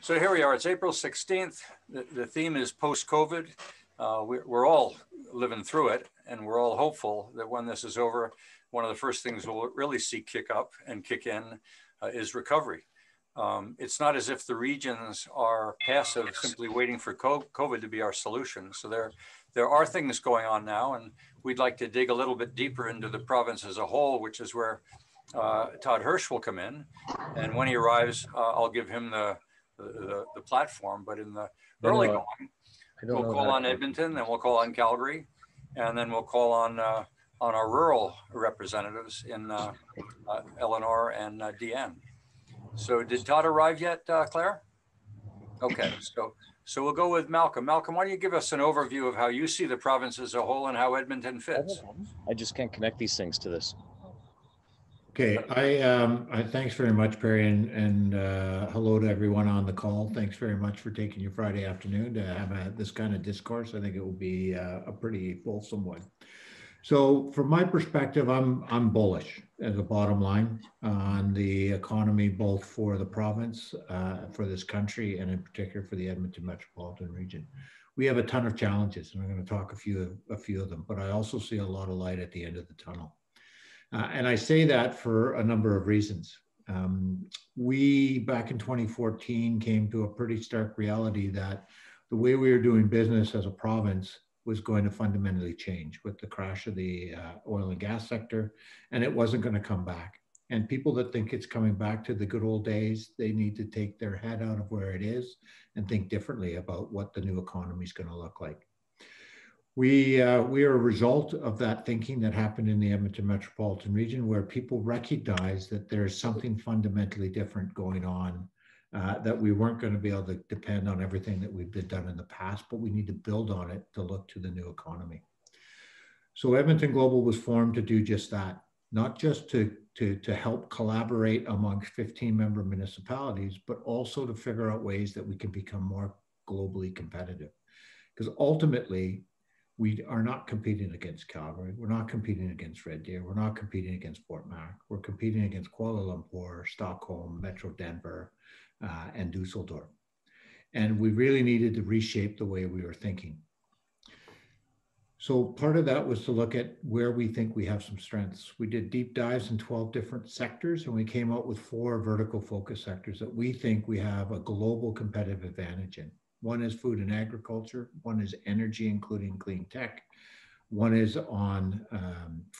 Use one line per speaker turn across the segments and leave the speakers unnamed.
So here we are, it's April 16th. The theme is post-COVID. We're all living through it, and we're all hopeful that when this is over, one of the first things we'll really see kick up and kick in is recovery. It's not as if the regions are passive, simply waiting for COVID to be our solution. So there are things going on now, and we'd like to dig a little bit deeper into the province as a whole, which is where Todd Hirsch will come in. And when he arrives, I'll give him the platform. But in the early going, we'll call on Edmonton, then we'll call on Calgary, and then we'll call on our rural representatives in Eleanor and Deanne. So did Todd arrive yet, Claire? Okay, so we'll go with Malcom. Malcom, why don't you give us an overview of how you see the province as a whole and how Edmonton fits?
I just can't connect these things to this.
Okay, I thanks very much, Perry, and hello to everyone on the call. Thanks very much for taking your Friday afternoon to have this kind of discourse. I think it will be a pretty fulsome one. So from my perspective, I'm bullish as a bottom line on the economy, both for the province, for this country, and in particular for the Edmonton metropolitan region. We have a ton of challenges, and I'm going to talk a few of them, but I also see a lot of light at the end of the tunnel. And I say that for a number of reasons. We, back in 2014, came to a pretty stark reality that the way we were doing business as a province was going to fundamentally change with the crash of the oil and gas sector, and it wasn't going to come back. And people that think it's coming back to the good old days, they need to take their head out of where it is and think differently about what the new economy is going to look like. We are a result of that thinking that happened in the Edmonton metropolitan region, where people recognize that there's something fundamentally different going on, that we weren't going to be able to depend on everything that we've done in the past, but we need to build on it to look to the new economy. So Edmonton Global was formed to do just that, not just to help collaborate amongst 15 member municipalities, but also to figure out ways that we can become more globally competitive. Because ultimately, we are not competing against Calgary. We're not competing against Red Deer. We're not competing against Fort Mac. We're competing against Kuala Lumpur, Stockholm, Metro Denver, and Dusseldorf. And we really needed to reshape the way we were thinking. So part of that was to look at where we think we have some strengths. We did deep dives in 12 different sectors, and we came up with 4 vertical focus sectors that we think we have a global competitive advantage in. One is food and agriculture, one is energy, including clean tech, one is on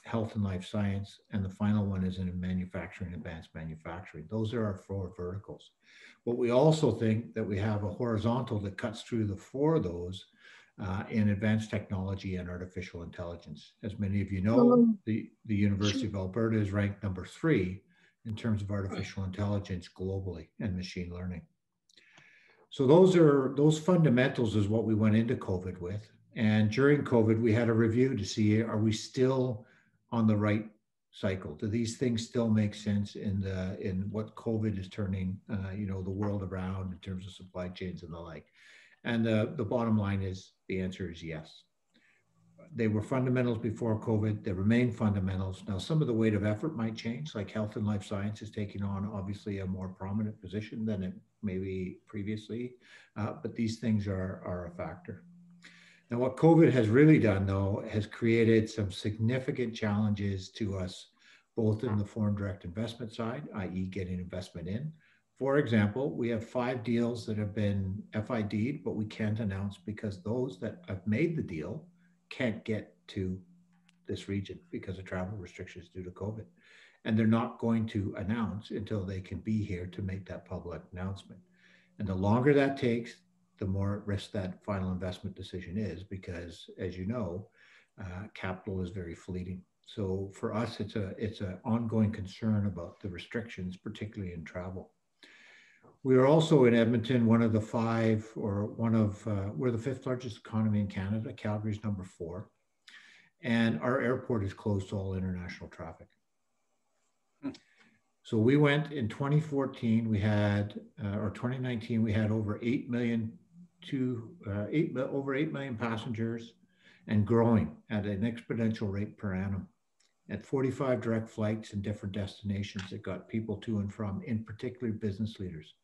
health and life science, and the final one is in manufacturing, advanced manufacturing. Those are our 4 verticals. But we also think that we have a horizontal that cuts through the 4 of those in advanced technology and artificial intelligence. As many of you know, the University of Alberta is ranked number 3 in terms of artificial intelligence globally and machine learning. So those fundamentals is what we went into COVID with. And during COVID, we had a review to see, are we still on the right cycle? Do these things still make sense in what COVID is turning the world around in terms of supply chains and the like? And the bottom line is, the answer is yes. They were fundamentals before COVID. They remain fundamentals. Now, some of the weight of effort might change, like health and life science is taking on obviously a more prominent position than it maybe previously, but these things are a factor. Now, what COVID has really done, though, has created some significant challenges to us, both in the foreign direct investment side, i.e. getting investment in. For example, we have 5 deals that have been FID'd, but we can't announce because those that have made the deal can't get to this region because of travel restrictions due to COVID. And they're not going to announce until they can be here to make that public announcement. And the longer that takes, the more at risk that final investment decision is, because as you know, capital is very fleeting. So for us, it's an ongoing concern about the restrictions, particularly in travel. We are also in Edmonton, one of the 5, or we're the 5th largest economy in Canada. Calgary's number 4. And our airport is closed to all international traffic. So we went in 2014, we had, or 2019, we had over 8 million passengers and growing at an exponential rate per annum. At 45 direct flights in different destinations that got people to and from, in particular business leaders.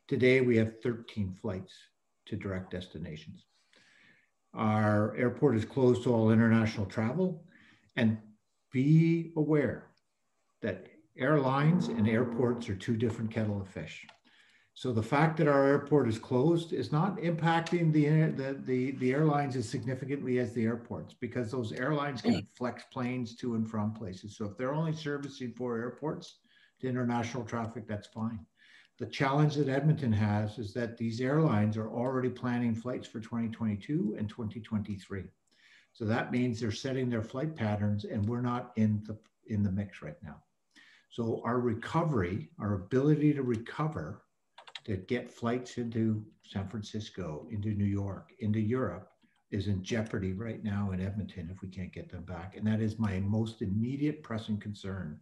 Today, we have 13 flights to direct destinations. Our airport is closed to all international travel, and be aware that airlines and airports are two different kettle of fish. So the fact that our airport is closed is not impacting the airlines as significantly as the airports, because those airlines can flex planes to and from places. So if they're only servicing 4 airports to international traffic, that's fine. The challenge that Edmonton has is that these airlines are already planning flights for 2022 and 2023. So that means they're setting their flight patterns, and we're not in the mix right now. So our recovery, our ability to recover, to get flights into San Francisco, into New York, into Europe, is in jeopardy right now in Edmonton if we can't get them back. And that is my most immediate pressing concern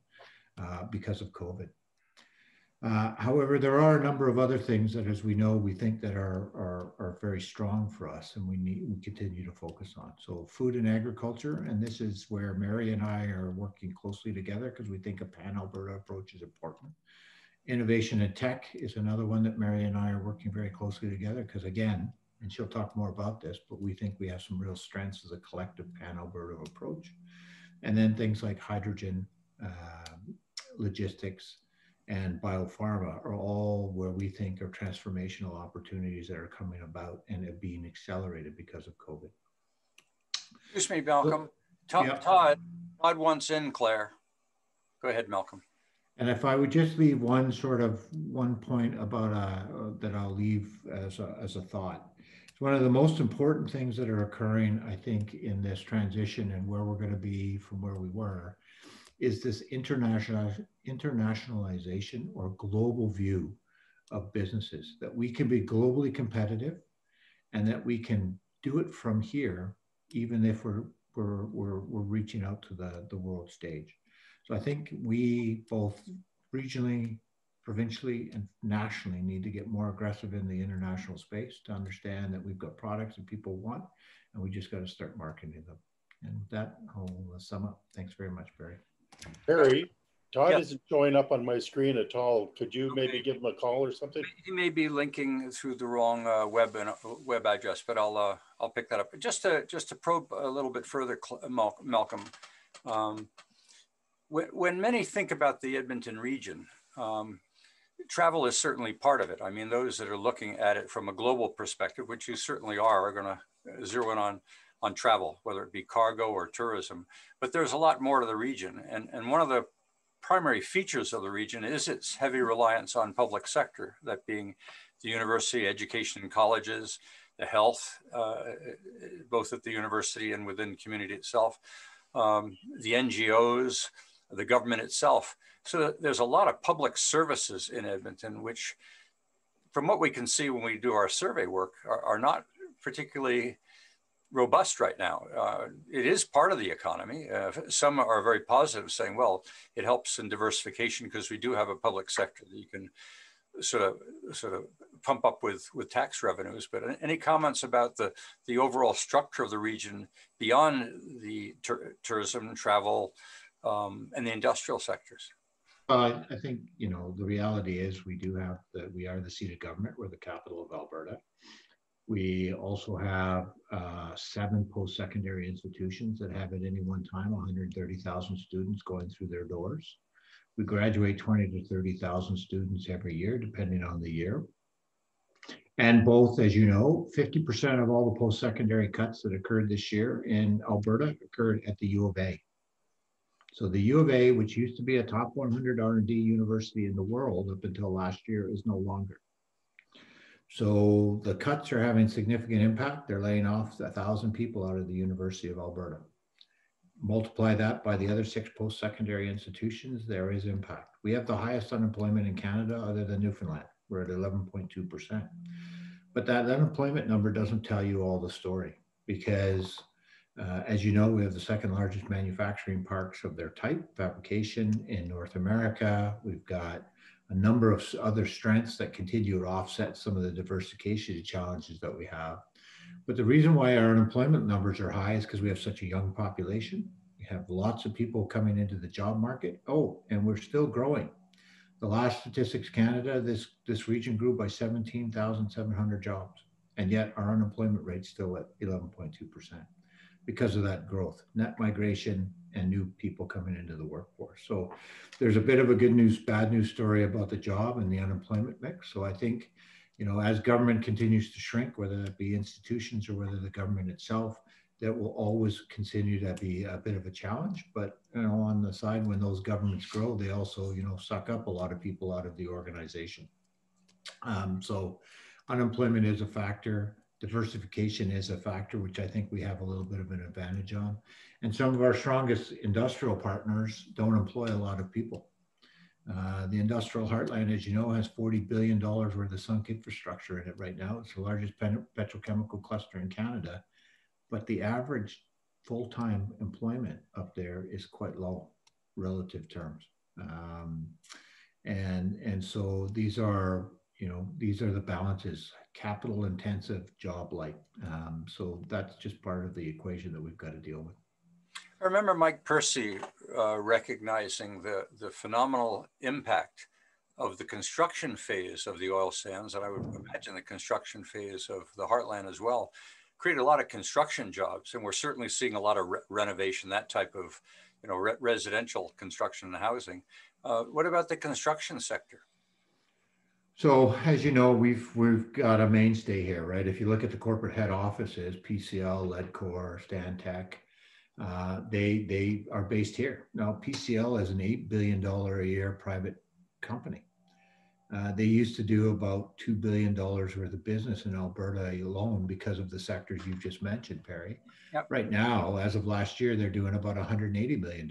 because of COVID. However, there are a number of other things that, as we know, we think that are very strong for us, and we continue to focus on. So food and agriculture, and this is where Mary and I are working closely together because we think a pan-Alberta approach is important. Innovation and tech is another one that Mary and I are working very closely together because, again, and she'll talk more about this, but we think we have some real strengths as a collective pan-Alberta approach. And then things like hydrogen, logistics, and biopharma are all where we think are transformational opportunities that are coming about and are being accelerated because of COVID.
Excuse me, Malcolm.
Yeah.
Todd wants in, Claire. Go ahead, Malcolm.
And if I would just leave one point about that I'll leave as a thought. It's one of the most important things that are occurring, I think, in this transition and where we're going to be from where we were, is this internationalization or global view of businesses, that we can be globally competitive and that we can do it from here, even if we're reaching out to the world stage. So I think we both regionally, provincially, and nationally need to get more aggressive in the international space to understand that we've got products that people want, and we just got to start marketing them. And with that, I'll sum up. Thanks very much, Barry.
Barry, Todd
Yeah.
isn't showing up on my screen at all. Could you maybe give him a call or something?
He may be linking through the wrong web address, but I'll pick that up. Just to probe a little bit further, Malcolm. When many think about the Edmonton region, travel is certainly part of it. I mean, those that are looking at it from a global perspective, which you certainly are going to zero in on travel, whether it be cargo or tourism. But there's a lot more to the region. And one of the primary features of the region is its heavy reliance on public sector, that being the university, education and colleges, the health, both at the university and within community itself, the NGOs, the government itself. So there's a lot of public services in Edmonton, which from what we can see when we do our survey work are not particularly robust right now. It is part of the economy. Some are very positive, saying, well, it helps in diversification because we do have a public sector that you can sort of pump up with tax revenues. But any comments about the overall structure of the region beyond the tourism, travel, and the industrial sectors?
I think, the reality is we are the seat of government. We're the capital of Alberta. We also have 7 post-secondary institutions that have at any one time 130,000 students going through their doors. We graduate 20 to 30,000 students every year, depending on the year. And both, as you know, 50% of all the post-secondary cuts that occurred this year in Alberta occurred at the U of A. So the U of A, which used to be a top 100 R&D university in the world up until last year, is no longer. So the cuts are having significant impact. They're laying off 1,000 people out of the University of Alberta. Multiply that by the other 6 post-secondary institutions, there is impact. We have the highest unemployment in Canada other than Newfoundland. We're at 11.2%. But that unemployment number doesn't tell you all the story because, as you know, we have the 2nd largest manufacturing parks of their type, fabrication in North America. We've got a number of other strengths that continue to offset some of the diversification challenges that we have. But the reason why our unemployment numbers are high is because we have such a young population. We have lots of people coming into the job market. Oh, and we're still growing. The last Statistics Canada, this region grew by 17,700 jobs. And yet our unemployment rate's still at 11.2% because of that growth, net migration, and new people coming into the workforce. So there's a bit of a good news, bad news story about the job and the unemployment mix. So I think, as government continues to shrink, whether that be institutions or whether the government itself, that will always continue to be a bit of a challenge. But on the side, when those governments grow, they also suck up a lot of people out of the organization. So unemployment is a factor. Diversification is a factor, which I think we have a little bit of an advantage on. And some of our strongest industrial partners don't employ a lot of people. The industrial heartland, as you know, has $40 billion worth of sunk infrastructure in it right now. It's the largest petrochemical cluster in Canada, but the average full-time employment up there is quite low relative terms. And so these are the balances, capital intensive, job light. So that's just part of the equation that we've got to deal with.
I remember Mike Percy recognizing the phenomenal impact of the construction phase of the oil sands, and I would imagine the construction phase of the heartland as well, create a lot of construction jobs. And we're certainly seeing a lot of renovation, that type of residential construction and housing. What about the construction sector? So
as you know, we've got a mainstay here, right? If you look at the corporate head offices, PCL, Ledcor, Stantec, they are based here. Now, PCL is an $8 billion a year private company. They used to do about $2 billion worth of business in Alberta alone because of the sectors you've just mentioned, Perry. Yep. Right now, as of last year, they're doing about $180 million,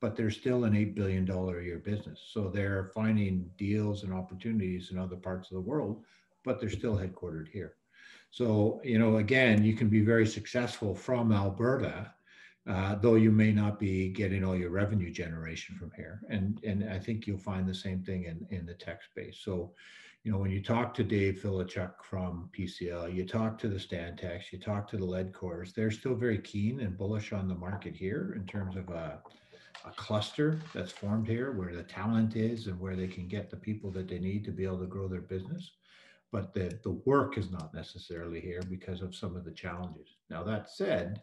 but they're still an $8 billion a year business. So they're finding deals and opportunities in other parts of the world, but they're still headquartered here. So, again, you can be very successful from Alberta, though you may not be getting all your revenue generation from here. And I think you'll find the same thing in the tech space. So, when you talk to Dave Filichuk from PCL, you talk to the Stantec's, you talk to the Ledcors, they're still very keen and bullish on the market here in terms of a cluster that's formed here where the talent is and where they can get the people that they need to be able to grow their business. But the work is not necessarily here because of some of the challenges. Now, that said,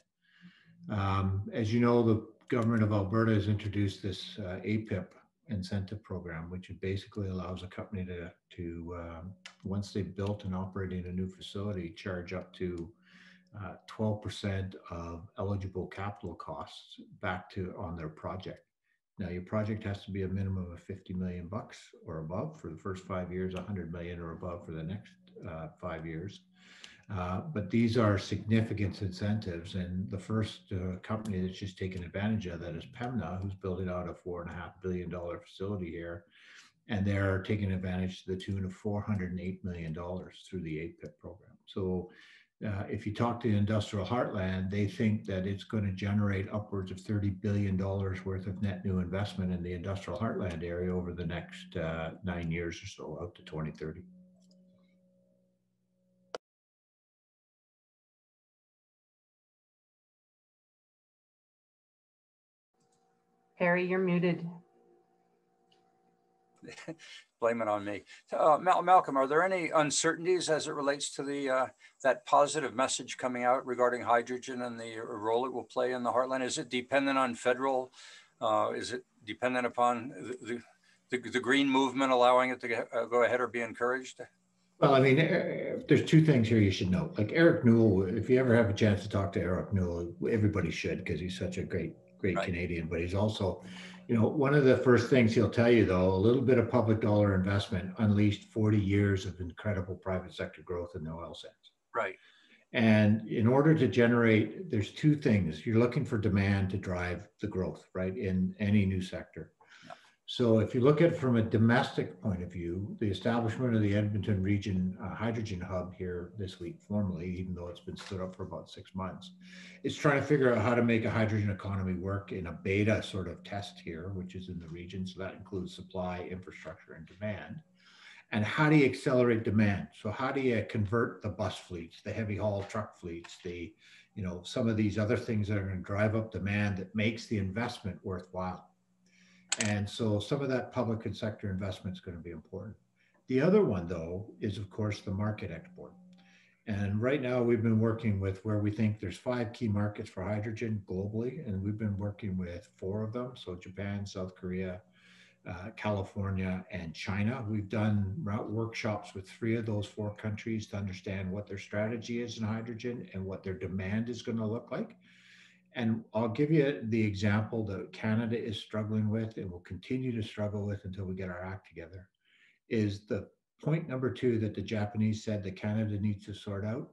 as you know, the government of Alberta has introduced this APIP incentive program, which basically allows a company to once they've built and operating a new facility, charge up to 12% of eligible capital costs back on their project. Now, your project has to be a minimum of $50 million or above for the first 5 years, 100 million or above for the next 5 years. But these are significant incentives, and the first company that's just taken advantage of that is Pembina, who's building out a $4.5 billion facility here, and they're taking advantage to the tune of $408 million through the APIP program. So if you talk to the industrial heartland, they think that it's going to generate upwards of $30 billion worth of net new investment in the industrial heartland area over the next 9 years or so, out to 2030.
Perry, you're muted.
Blame it on me. Malcolm, are there any uncertainties as it relates to the that positive message coming out regarding hydrogen and the role it will play in the heartland? Is it dependent on federal? Is it dependent upon the green movement allowing it to go ahead or be encouraged?
Well, I mean, there's two things here you should know. Like Eric Newell, if you ever have a chance to talk to Eric Newell, everybody should, because he's such a great right. Canadian, but he's also, one of the first things he'll tell you, though, a little bit of public dollar investment unleashed 40 years of incredible private sector growth in the oil sands.
Right.
And in order to generate, there's two things. You're looking for demand to drive the growth, right, in any new sector. So if you look at it from a domestic point of view, the establishment of the Edmonton region hydrogen hub here this week, formally, even though it's been stood up for about 6 months, is trying to figure out how to make a hydrogen economy work in a beta sort of test here, which is in the region. So that includes supply, infrastructure, and demand. And how do you accelerate demand? So how do you convert the bus fleets, the heavy haul truck fleets, some of these other things that are going to drive up demand that makes the investment worthwhile? And so some of that public and sector investment is going to be important. The other one, though, is of course the market export. And right now we've been working with where we think there's 5 key markets for hydrogen globally, and we've been working with 4 of them. So Japan, South Korea, California, and China. We've done workshops with 3 of those 4 countries to understand what their strategy is in hydrogen and what their demand is going to look like. And I'll give you the example that Canada is struggling with and will continue to struggle with until we get our act together, is the point number 2 that the Japanese said that Canada needs to sort out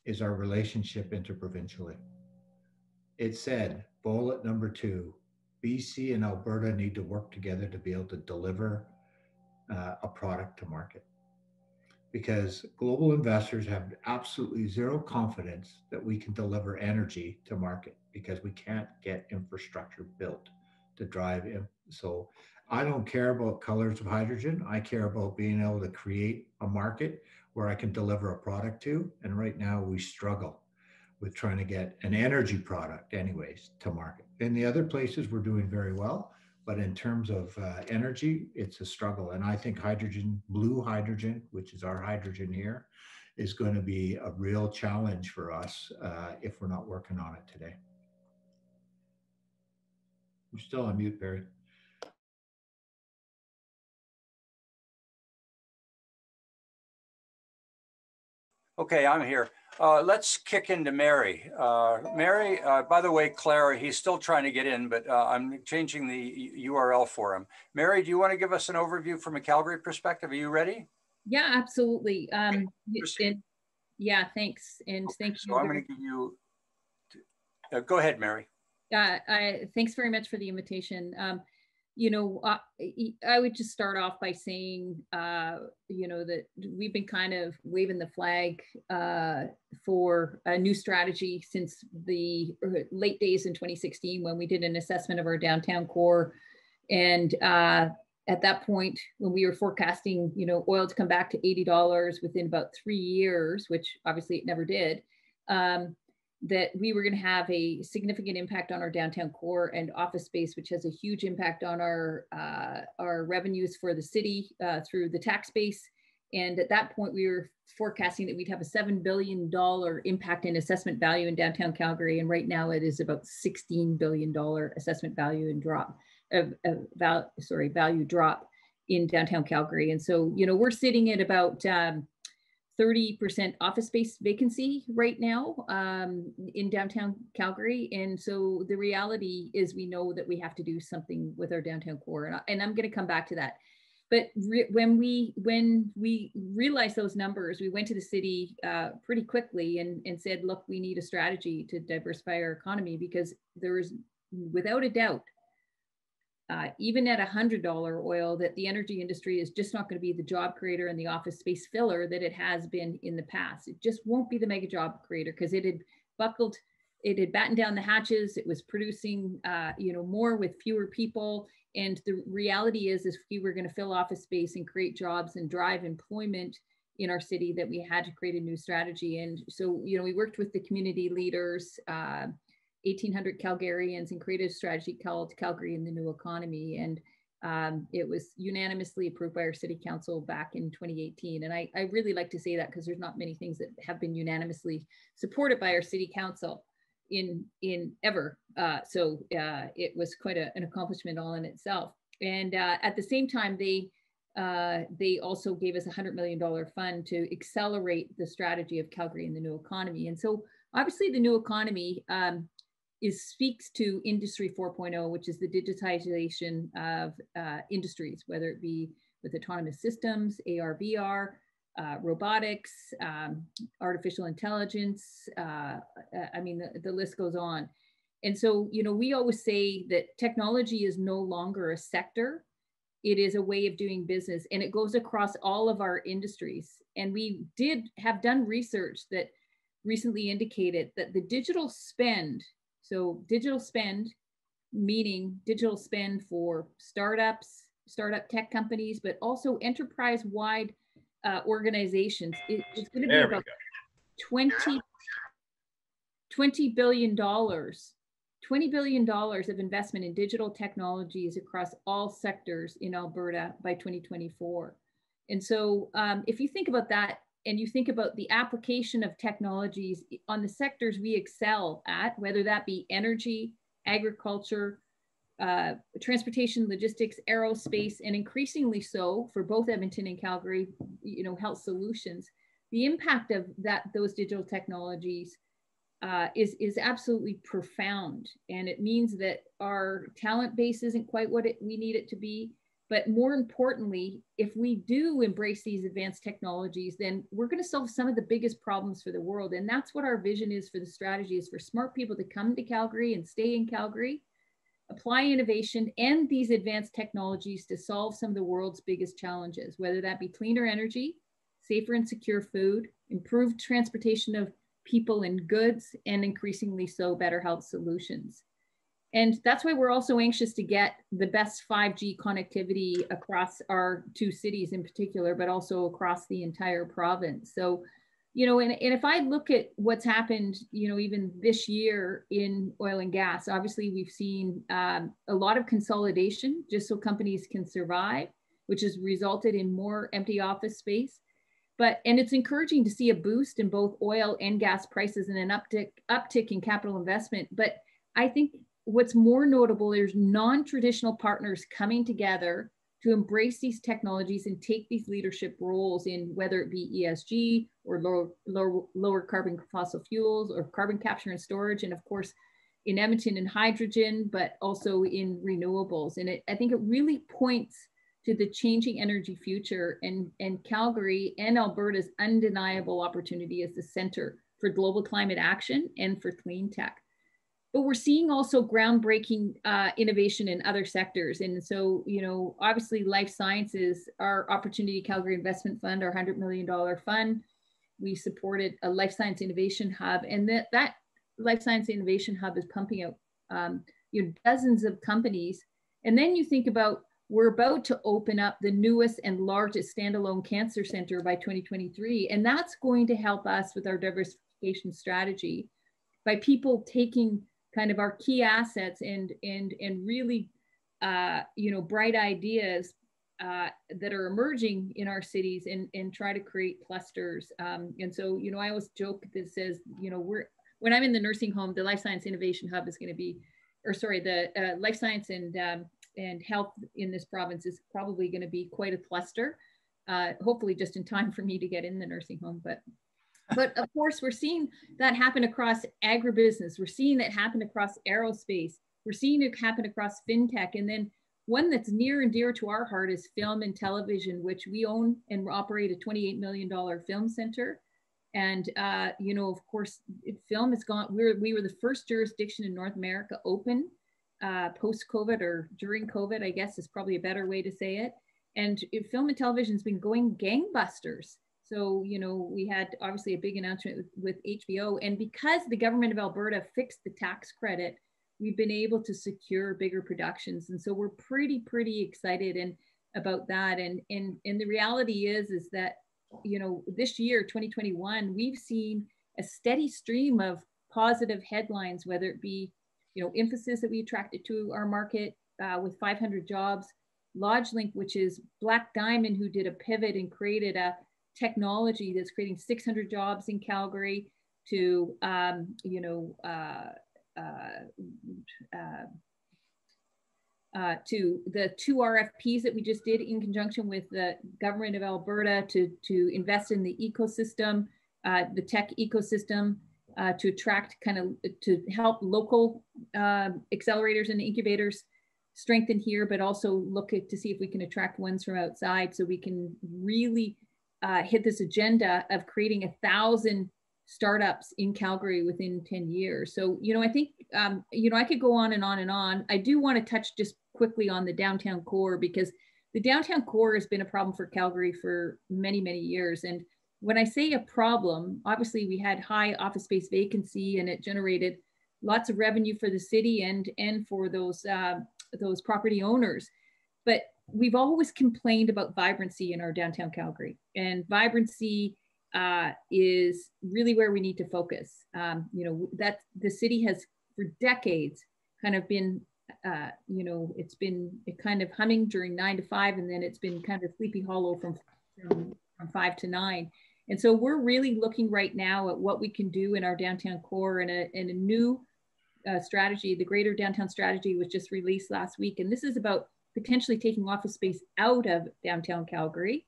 is our relationship interprovincially. It said, bullet number 2, BC and Alberta need to work together to be able to deliver a product to market. Because global investors have absolutely zero confidence that we can deliver energy to market because we can't get infrastructure built to drive in. So I don't care about colors of hydrogen. I care about being able to create a market where I can deliver a product to. And right now we struggle with trying to get an energy product anyways to market. In the other places we're doing very well, but in terms of energy, it's a struggle. And I think hydrogen, blue hydrogen, which is our hydrogen here, is going to be a real challenge for us if we're not working on it today. You're still on mute, Barry.
Okay, I'm here. Let's kick into Mary. Mary, by the way, Clara, he's still trying to get in, but I'm changing the URL for him. Mary, do you want to give us an overview from a Calgary perspective? Are you ready?
Yeah, absolutely. Yeah, thanks. And
okay,
thank you.
So I'm going to give you, go ahead, Mary.
Thanks very much for the invitation. You know, I would just start off by saying, you know, that we've been kind of waving the flag for a new strategy since the late days in 2016 when we did an assessment of our downtown core. And at that point, when we were forecasting, you know, oil to come back to $80 within about 3 years, which obviously it never did, that we were going to have a significant impact on our downtown core and office space, which has a huge impact on our revenues for the city through the tax base. And at that point, we were forecasting that we'd have a $7 billion impact in assessment value in downtown Calgary. And right now it is about $16 billion assessment value and value drop in downtown Calgary. And so, you know, we're sitting at about 30% office space vacancy right now in downtown Calgary. And so the reality is we know that we have to do something with our downtown core. And I'm going to come back to that. But when we realized those numbers, we went to the city pretty quickly and said, look, we need a strategy to diversify our economy, because there is without a doubt, even at $100 oil, that the energy industry is just not going to be the job creator and the office space filler that it has been in the past. It just won't be the mega job creator because it had buckled, it had battened down the hatches. It was producing, you know, more with fewer people. And the reality is if we were going to fill office space and create jobs and drive employment in our city, that we had to create a new strategy. And so, you know, we worked with the community leaders, 1,800 Calgarians, and created a strategy called Calgary in the New Economy. And it was unanimously approved by our city council back in 2018. And I really like to say that because there's not many things that have been unanimously supported by our city council in ever. So it was quite an accomplishment all in itself. And at the same time, they also gave us a $100 million fund to accelerate the strategy of Calgary in the New Economy. And so obviously the new economy speaks to Industry 4.0, which is the digitization of industries, whether it be with autonomous systems, AR, VR, robotics, artificial intelligence. I mean, the list goes on. And so, you know, we always say that technology is no longer a sector. It is a way of doing business, and it goes across all of our industries. And we have done research that recently indicated that the digital spend, so digital spend, meaning digital spend for startups, startup tech companies, but also enterprise-wide organizations, it's going to be about $20 billion, $20 $20 billion of investment in digital technologies across all sectors in Alberta by 2024. And so if you think about that, and you think about the application of technologies on the sectors we excel at, whether that be energy, agriculture, transportation, logistics, aerospace, and increasingly so for both Edmonton and Calgary, health solutions, the impact of those digital technologies is absolutely profound. And it means that our talent base isn't quite what we need it to be. But more importantly, if we do embrace these advanced technologies, then we're going to solve some of the biggest problems for the world. And that's what our vision is for the strategy, is for smart people to come to Calgary and stay in Calgary, apply innovation and these advanced technologies to solve some of the world's biggest challenges, whether that be cleaner energy, safer and secure food, improved transportation of people and goods, and increasingly so better health solutions. And that's why we're also anxious to get the best 5G connectivity across our two cities in particular, but also across the entire province. So, and if I look at what's happened, even this year in oil and gas, obviously we've seen a lot of consolidation just so companies can survive, which has resulted in more empty office space. And it's encouraging to see a boost in both oil and gas prices and an uptick in capital investment. But I think what's more notable is non-traditional partners coming together to embrace these technologies and take these leadership roles in whether it be ESG or lower carbon fossil fuels or carbon capture and storage. And of course, in Edmonton in hydrogen, but also in renewables. And I think it really points to the changing energy future and Calgary and Alberta's undeniable opportunity as the center for global climate action and for clean tech. But we're seeing also groundbreaking innovation in other sectors. And so, obviously life sciences, our Opportunity Calgary Investment Fund, our $100 million fund, we supported a life science innovation hub. And that life science innovation hub is pumping out dozens of companies. And then you think about, we're about to open up the newest and largest standalone cancer center by 2023. And that's going to help us with our diversification strategy by people taking kind of our key assets and really, bright ideas that are emerging in our cities and try to create clusters. And so, I always joke that says, when I'm in the nursing home, the Life Science Innovation Hub is going to be, the life science and health in this province is probably going to be quite a cluster, hopefully just in time for me to get in the nursing home. But of course, we're seeing that happen across agribusiness. We're seeing that happen across aerospace. We're seeing it happen across fintech. And then one that's near and dear to our heart is film and television, which we own and operate a $28 million film center. And, of course, film has gone, we were the first jurisdiction in North America open post-COVID, or during COVID, I guess is probably a better way to say it. And film and television has been going gangbusters. So, we had obviously a big announcement with HBO, and because the government of Alberta fixed the tax credit, we've been able to secure bigger productions. And so we're pretty excited about that. And the reality is that, this year, 2021, we've seen a steady stream of positive headlines, whether it be, Emphasis that we attracted to our market with 500 jobs, LodgeLink, which is Black Diamond, who did a pivot and created a technology that's creating 600 jobs in Calgary, to to the 2 RFPs that we just did in conjunction with the government of Alberta to invest in the ecosystem, the tech ecosystem, to attract to help local accelerators and incubators strengthen here, but also look to see if we can attract ones from outside so we can really hit this agenda of creating 1,000 startups in Calgary within 10 years. So, I think, I could go on and on and on. I do want to touch just quickly on the downtown core, because the downtown core has been a problem for Calgary for many, many years. And when I say a problem, obviously we had high office space vacancy, and it generated lots of revenue for the city and for those property owners. But we've always complained about vibrancy in our downtown Calgary, and vibrancy is really where we need to focus. That the city has for decades kind of been, it's been kind of humming during 9 to 5, and then it's been kind of Sleepy Hollow from 5 to 9. And so we're really looking right now at what we can do in our downtown core, and a new strategy. The Greater Downtown Strategy was just released last week, and this is about potentially taking office space out of downtown Calgary.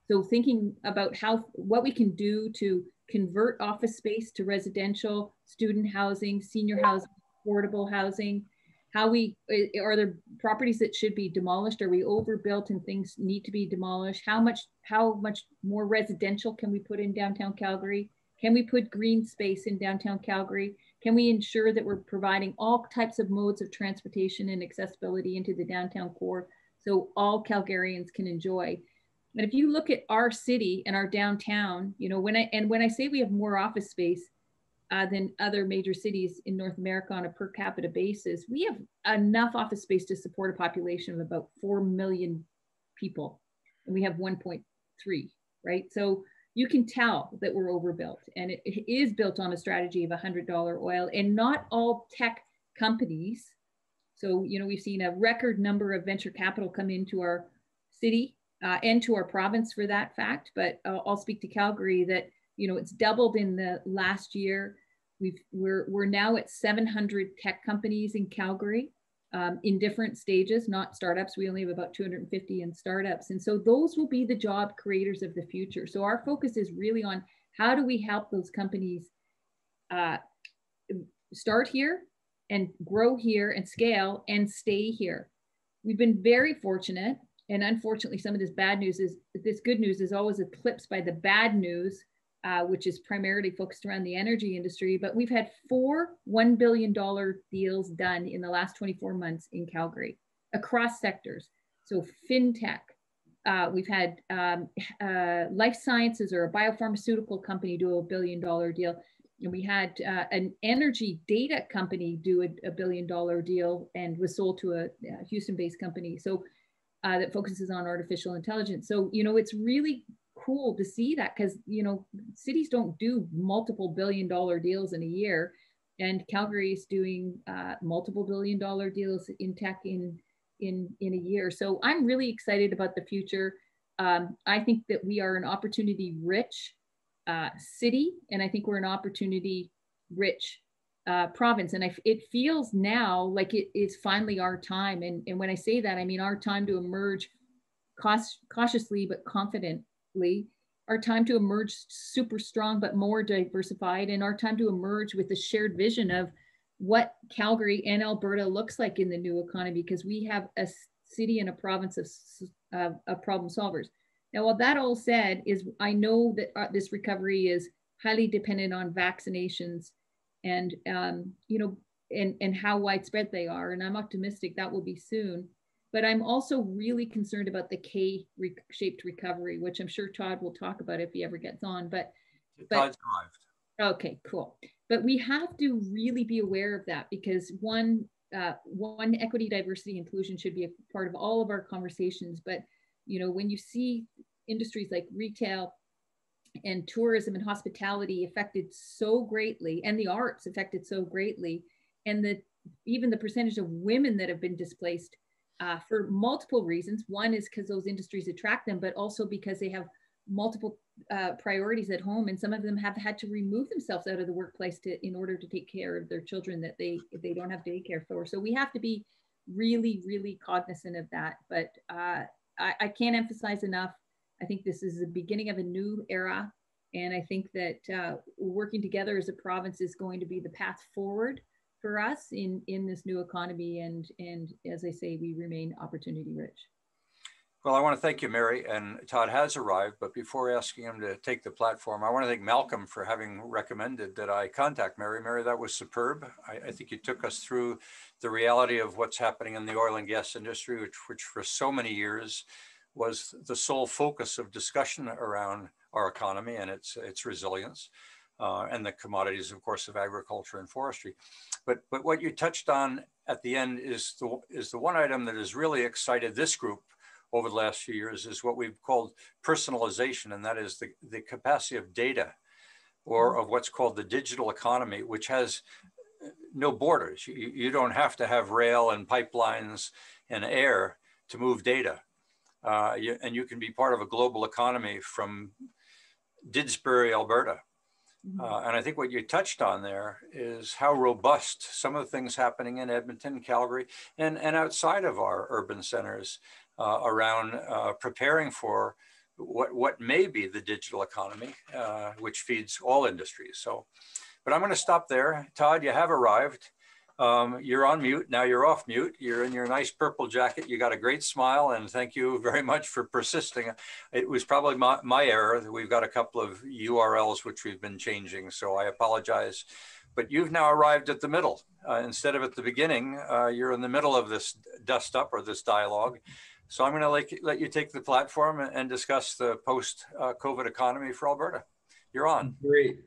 So thinking about what we can do to convert office space to residential, student housing, senior housing, affordable housing. Are there properties that should be demolished? Are we overbuilt and things need to be demolished? How much more residential can we put in downtown Calgary? Can we put green space in downtown Calgary? Can we ensure that we're providing all types of modes of transportation and accessibility into the downtown core so all Calgarians can enjoy? And if you look at our city and our downtown, when I say we have more office space than other major cities in North America on a per capita basis, we have enough office space to support a population of about 4 million people. And we have 1.3, right? So you can tell that we're overbuilt, and it is built on a strategy of $100 oil, and not all tech companies. So, we've seen a record number of venture capital come into our city and to our province for that fact. But I'll speak to Calgary that, it's doubled in the last year. We're now at 700 tech companies in Calgary in different stages, not startups. We only have about 250 in startups. And so those will be the job creators of the future. So our focus is really on how do we help those companies start here and grow here and scale and stay here. We've been very fortunate, and unfortunately some of this good news is always eclipsed by the bad news, which is primarily focused around the energy industry. But we've had 4 $1 billion deals done in the last 24 months in Calgary across sectors. So fintech, we've had life sciences or a biopharmaceutical company do a $1 billion deal. And we had an energy data company do a $1 billion deal and was sold to a Houston-based company. So that focuses on artificial intelligence. So, it's really cool to see that, because cities don't do multiple $1 billion deals in a year, and Calgary is doing multiple $1 billion deals in tech in a year. So I'm really excited about the future. I think that we are an opportunity rich city, and I think we're an opportunity rich province, and it feels now like it is finally our time. And when I say that, I mean our time to emerge cautiously but confidently, our time to emerge super strong but more diversified, and our time to emerge with a shared vision of what Calgary and Alberta looks like in the new economy, because we have a city and a province of problem solvers. Now, while that all said, I know that this recovery is highly dependent on vaccinations and and how widespread they are, and I'm optimistic that will be soon. But I'm also really concerned about the K-shaped recovery, which I'm sure Todd will talk about if he ever gets on. But
Todd's arrived.
Okay, cool. But we have to really be aware of that, because one, equity, diversity, inclusion should be a part of all of our conversations. But when you see industries like retail and tourism and hospitality affected so greatly, and the arts affected so greatly, and even the percentage of women that have been displaced for multiple reasons. One is because those industries attract them, but also because they have multiple priorities at home, and some of them have had to remove themselves out of the workplace in order to take care of their children that they don't have daycare for. So we have to be really, really cognizant of that. But I can't emphasize enough, I think this is the beginning of a new era, and I think that working together as a province is going to be the path forward for us in this new economy. And as I say, we remain opportunity rich.
Well, I want to thank you, Mary, and Todd has arrived, but before asking him to take the platform, I want to thank Malcom for having recommended that I contact Mary. Mary, that was superb. I think you took us through the reality of what's happening in the oil and gas industry, which for so many years was the sole focus of discussion around our economy and its resilience, and the commodities, of course, of agriculture and forestry. But what you touched on at the end is the one item that has really excited this group over the last few years, is what we've called personalization, and that is the capacity of data, or of what's called the digital economy, which has no borders. You don't have to have rail and pipelines and air to move data. And you can be part of a global economy from Didsbury, Alberta. And I think what you touched on there is how robust some of the things happening in Edmonton, Calgary, and outside of our urban centers around preparing for what may be the digital economy, which feeds all industries. So, but I'm going to stop there. Todd, you have arrived. You're on mute. Now you're off mute. You're in your nice purple jacket. You got a great smile, and thank you very much for persisting. It was probably my error. We've got a couple of URLs which we've been changing, so I apologize. But you've now arrived at the middle. Instead of at the beginning, you're in the middle of this dust up or this dialogue. So I'm going to let you take the platform and discuss the post-COVID economy for Alberta. You're on.
Great.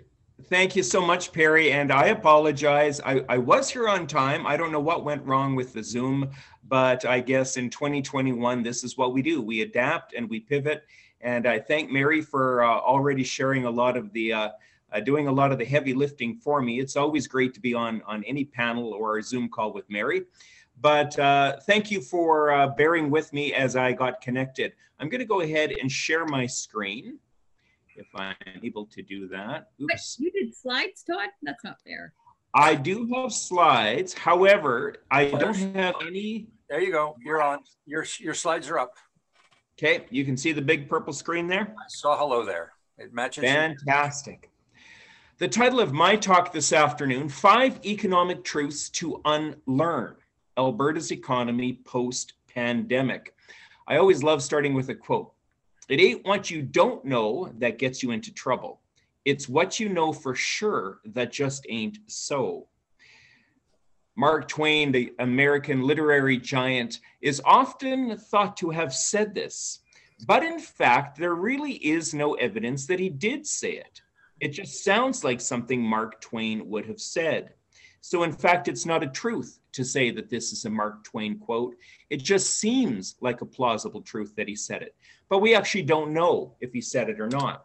Thank you so much, Perry. And I apologize. I was here on time. I don't know what went wrong with the Zoom, but I guess in 2021, this is what we do. We adapt and we pivot. And I thank Mary for already sharing a lot of the, doing a lot of the heavy lifting for me. It's always great to be on any panel or a Zoom call with Mary. But thank you for bearing with me as I got connected. I'm going to go ahead and share my screen, if I'm able to do that. Oops.
But you did slides, Todd? That's not fair.
I do have slides. However, I don't have any.
There you go. You're on. Your slides are up.
Okay. You can see the big purple screen there.
I saw hello there. It matches.
Fantastic. The title of my talk this afternoon, 5 Economic Truths to Unlearn, Alberta's Economy Post-Pandemic. I always love starting with a quote. It ain't what you don't know that gets you into trouble. It's what you know for sure that just ain't so. Mark Twain, the American literary giant, is often thought to have said this, but in fact, there really is no evidence that he did say it. It just sounds like something Mark Twain would have said. So in fact, it's not a truth to say that this is a Mark Twain quote. It just seems like a plausible truth that he said it. But we actually don't know if he said it or not.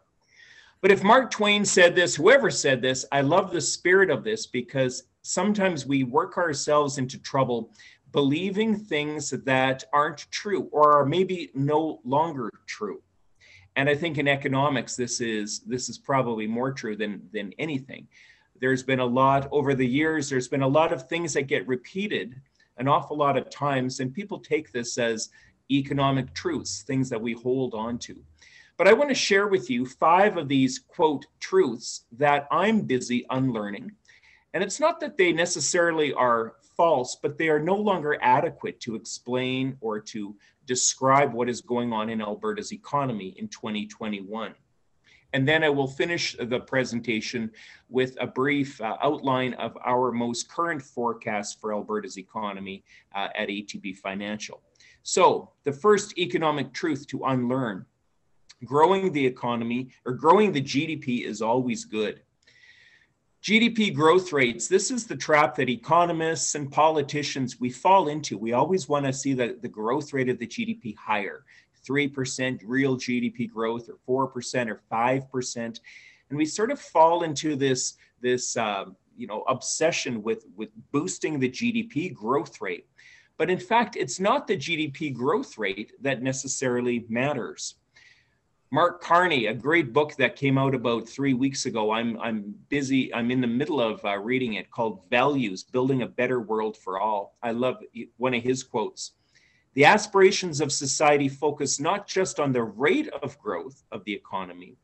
But if Mark Twain said this, whoever said this, I love the spirit of this, because sometimes we work ourselves into trouble believing things that aren't true or are maybe no longer true. And I think in economics, this is probably more true than anything. There's been a lot over the years, there's been a lot of things that get repeated an awful lot of times, and people take this as economic truths, things that we hold on to. But I want to share with you 5 of these, quote, truths that I'm busy unlearning. And it's not that they necessarily are false, but they are no longer adequate to explain or to describe what is going on in Alberta's economy in 2021. And then I will finish the presentation with a brief outline of our most current forecast for Alberta's economy at ATB Financial. So the first economic truth to unlearn: growing the economy or growing the GDP is always good. GDP growth rates, this is the trap that economists and politicians, we fall into. We always want to see the growth rate of the GDP higher, 3% real GDP growth or 4% or 5%. And we sort of fall into this obsession with boosting the GDP growth rate. But in fact, it's not the GDP growth rate that necessarily matters. Mark Carney, a great book that came out about 3 weeks ago. I'm in the middle of reading it, called Values, Building a Better World for All. I love one of his quotes. The aspirations of society focus not just on the rate of growth of the economy,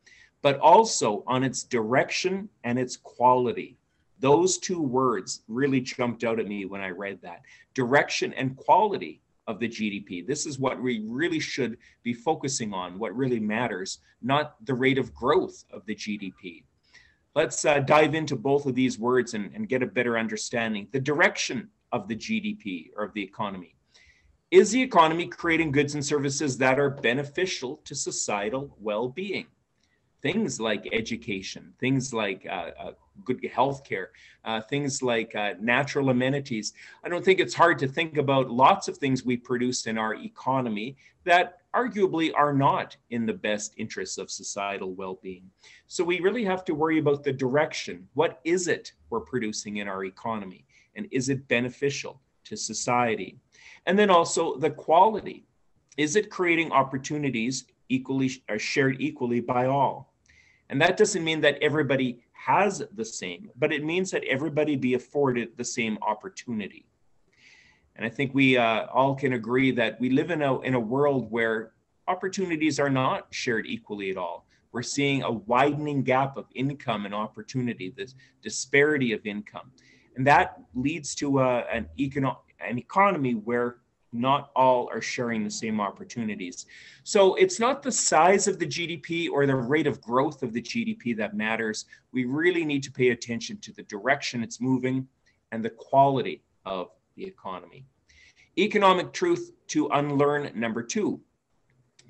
but also on its direction and its quality. Those 2 words really jumped out at me when I read that. Direction and quality of the GDP. This is what we really should be focusing on, what really matters, not the rate of growth of the GDP. Let's dive into both of these words and get a better understanding. The direction of the GDP or of the economy. Is the economy creating goods and services that are beneficial to societal well-being? things like education, things like good healthcare, things like natural amenities. I don't think it's hard to think about lots of things we produce in our economy that arguably are not in the best interests of societal well-being. So we really have to worry about the direction. What is it we're producing in our economy? And is it beneficial to society? And then also the quality. Is it creating opportunities equally shared equally by all? And that doesn't mean that everybody has the same, but it means that everybody be afforded the same opportunity. And I think we all can agree that we live in a world where opportunities are not shared equally at all. We're seeing a widening gap of income and opportunity, this disparity of income. And that leads to an economy where not all are sharing the same opportunities. So it's not the size of the GDP or the rate of growth of the GDP that matters. We really need to pay attention to the direction it's moving and the quality of the economy. Economic truth to unlearn number 2.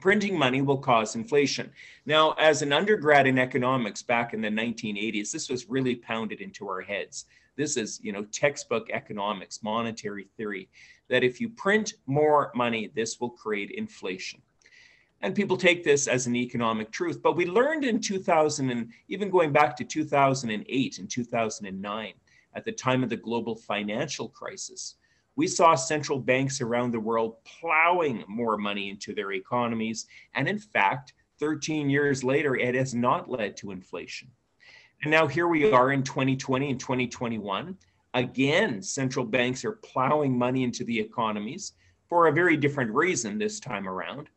Printing money will cause inflation. Now, as an undergrad in economics back in the 1980s, this was really pounded into our heads. This is, textbook economics, monetary theory, that if you print more money, this will create inflation. And people take this as an economic truth, but we learned in 2000, and even going back to 2008 and 2009, at the time of the global financial crisis, we saw central banks around the world plowing more money into their economies. And in fact, 13 years later, it has not led to inflation. And now here we are in 2020 and 2021. Again, central banks are plowing money into the economies for a very different reason this time around,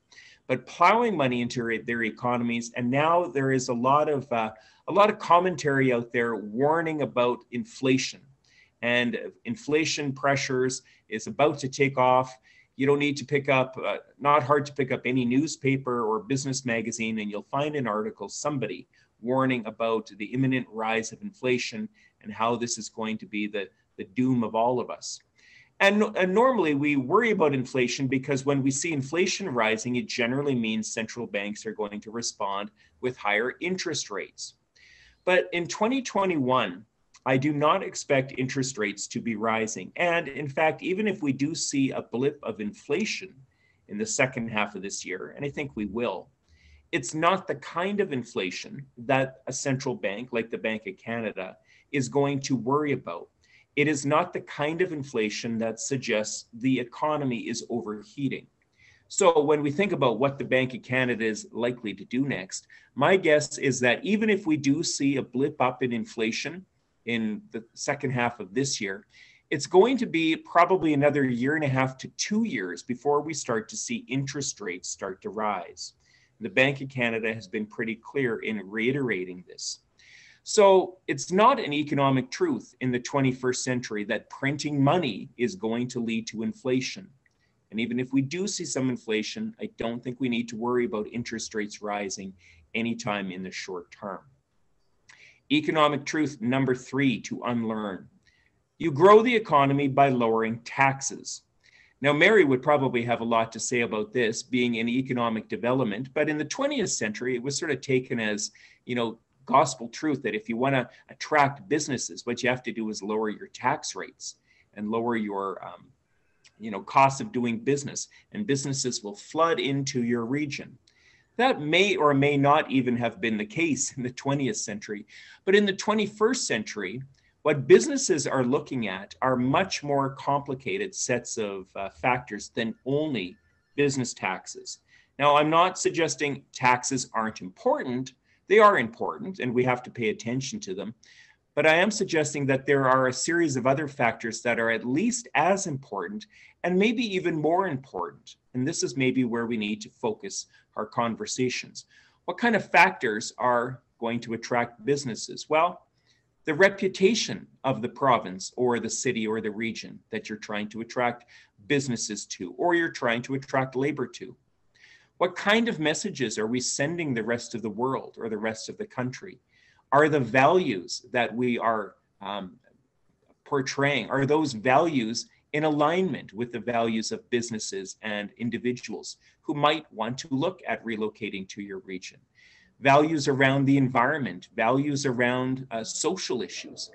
but plowing money into their economies. And now there is a lot of commentary out there warning about inflation. And inflation pressures is about to take off. You don't need to pick up, not hard to pick up any newspaper or business magazine, and you'll find an article, somebody warning about the imminent rise of inflation and how this is going to be the doom of all of us. And normally we worry about inflation because when we see inflation rising, it generally means central banks are going to respond with higher interest rates. But in 2021, I do not expect interest rates to be rising. And in fact, even if we do see a blip of inflation in the second half of this year, and I think we will, it's not the kind of inflation that a central bank like the Bank of Canada is going to worry about. It is not the kind of inflation that suggests the economy is overheating. So when we think about what the Bank of Canada is likely to do next, my guess is that even if we do see a blip up in inflation in the second half of this year, it's going to be probably another 1.5 to 2 years before we start to see interest rates start to rise. The Bank of Canada has been pretty clear in reiterating this. So it's not an economic truth in the 21st century that printing money is going to lead to inflation. And even if we do see some inflation, I don't think we need to worry about interest rates rising anytime in the short term. Economic truth number 3 to unlearn. You grow the economy by lowering taxes. Now, Mary would probably have a lot to say about this being an economic development, but in the 20th century, it was sort of taken as, gospel truth that if you want to attract businesses, what you have to do is lower your tax rates and lower your, cost of doing business, and businesses will flood into your region. That may or may not even have been the case in the 20th century, but in the 21st century, what businesses are looking at are much more complicated sets of factors than only business taxes. Now, I'm not suggesting taxes aren't important. They are important and we have to pay attention to them. But I am suggesting that there are a series of other factors that are at least as important and maybe even more important. And this is maybe where we need to focus our conversations. What kind of factors are going to attract businesses? Well, the reputation of the province or the city or the region that you're trying to attract businesses to, or you're trying to attract labor to. What kind of messages are we sending the rest of the world or the rest of the country? Are the values that we are portraying, are those values in alignment with the values of businesses and individuals who might want to look at relocating to your region? values around the environment, values around social issues.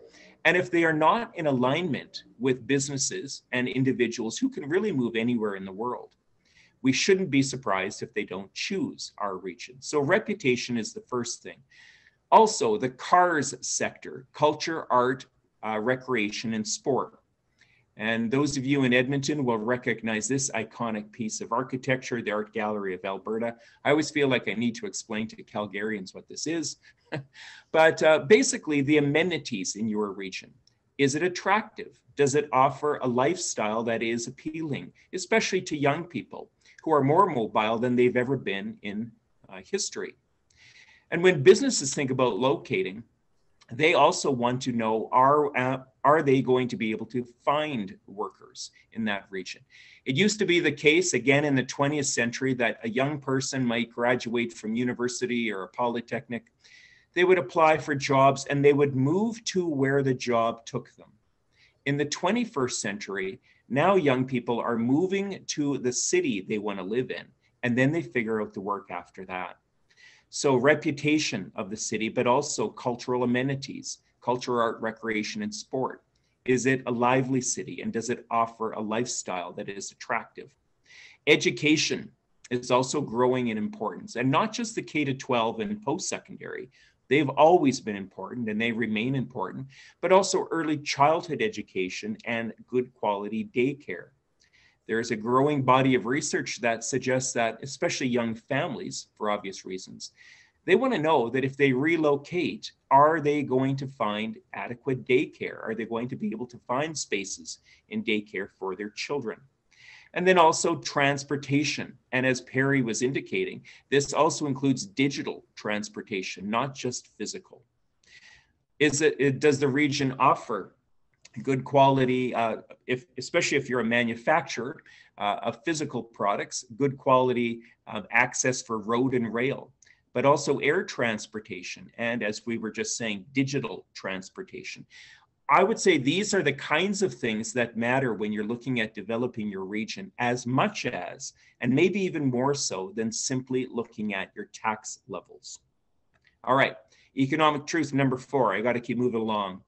And if they are not in alignment with businesses and individuals who can really move anywhere in the world, we shouldn't be surprised if they don't choose our region. So reputation is the first thing. Also, the CARS sector, culture, art, recreation, and sport. And those of you in Edmonton will recognize this iconic piece of architecture, the Art Gallery of Alberta. I always feel like I need to explain to Calgarians what this is. But basically, the amenities in your region. Is it attractive? Does it offer a lifestyle that is appealing, especially to young people who are more mobile than they've ever been in history? And when businesses think about locating, they also want to know, are they going to be able to find workers in that region? It used to be the case, again, in the 20th century, that a young person might graduate from university or a polytechnic. They would apply for jobs and they would move to where the job took them. In the 21st century, now young people are moving to the city they want to live in, and then they figure out the work after that. So reputation of the city, but also cultural amenities, culture, art, recreation, and sport. Is it a lively city, and does it offer a lifestyle that is attractive? Education is also growing in importance, and not just the K-12 and post-secondary. They've always been important and they remain important, but also early childhood education and good quality daycare. There is a growing body of research that suggests that, especially young families, for obvious reasons, they want to know that if they relocate, are they going to find adequate daycare? Are they going to be able to find spaces in daycare for their children? And then also transportation. And as Perry was indicating, this also includes digital transportation, not just physical. Does the region offer good quality, especially if you're a manufacturer of physical products, good quality access for road and rail, but also air transportation, and as we were just saying, digital transportation. I would say these are the kinds of things that matter when you're looking at developing your region, as much as, and maybe even more so than simply looking at your tax levels. All right, economic truth number 4, I got to keep moving along.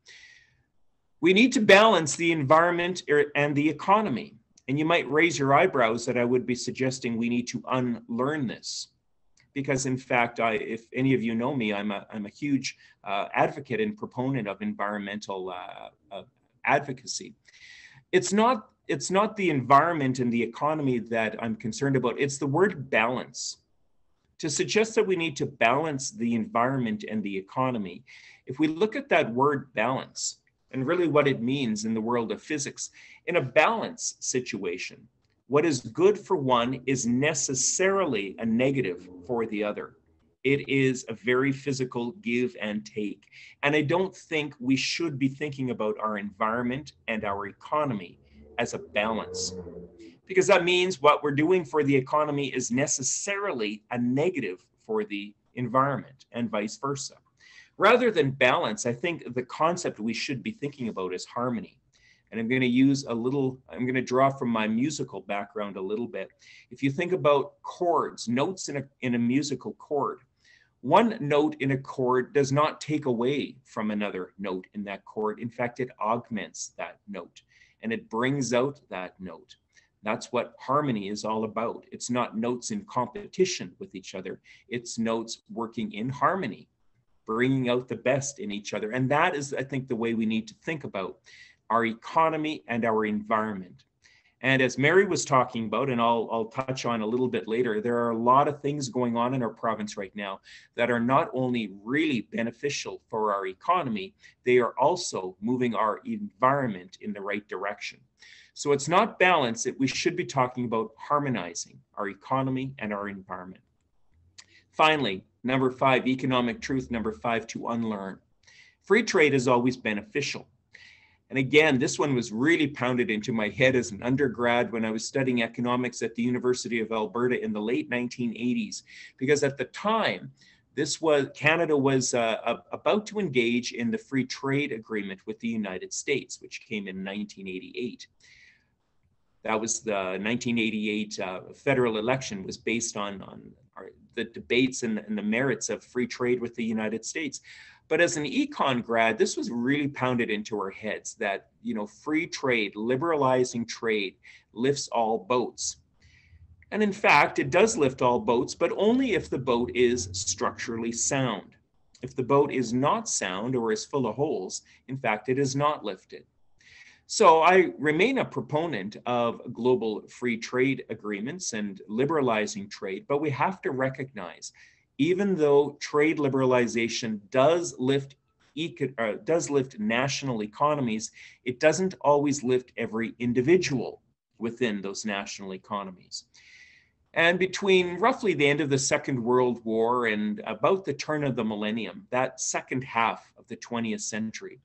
We need to balance the environment and the economy. And you might raise your eyebrows that I would be suggesting we need to unlearn this. Because in fact, if any of you know me, I'm a huge advocate and proponent of environmental advocacy. It's not the environment and the economy that I'm concerned about. It's the word balance. To suggest that we need to balance the environment and the economy, if we look at that word balance, and really what it means in the world of physics, in a balance situation, what is good for one is necessarily a negative for the other. It is a very physical give and take. And I don't think we should be thinking about our environment and our economy as a balance, because that means what we're doing for the economy is necessarily a negative for the environment and vice versa. Rather than balance, I think the concept we should be thinking about is harmony. And I'm going to draw from my musical background a little bit. If you think about chords, notes in a musical chord, one note in a chord does not take away from another note in that chord. In fact, it augments that note and it brings out that note. That's what harmony is all about. It's not notes in competition with each other. It's notes working in harmony, bringing out the best in each other. And that is, I think, the way we need to think about our economy and our environment. And as Mary was talking about, and I'll touch on a little bit later, there are a lot of things going on in our province right now that are not only really beneficial for our economy, they are also moving our environment in the right direction. So it's not balance, we should be talking about harmonizing our economy and our environment. Finally, number 5, economic truth number 5 to unlearn. Free trade is always beneficial. And again, this one was really pounded into my head as an undergrad when I was studying economics at the University of Alberta in the late 1980s, because at the time, Canada was about to engage in the free trade agreement with the United States, which came in 1988. That was the 1988 federal election was based on the debates and the merits of free trade with the United States. But as an econ grad, this was really pounded into our heads that, free trade, liberalizing trade lifts all boats. And in fact, it does lift all boats, but only if the boat is structurally sound. If the boat is not sound or is full of holes, in fact, it is not lifted. So I remain a proponent of global free trade agreements and liberalizing trade, but we have to recognize, even though trade liberalization does lift national economies, it doesn't always lift every individual within those national economies. And between roughly the end of the Second World War and about the turn of the millennium, that second half of the 20th century,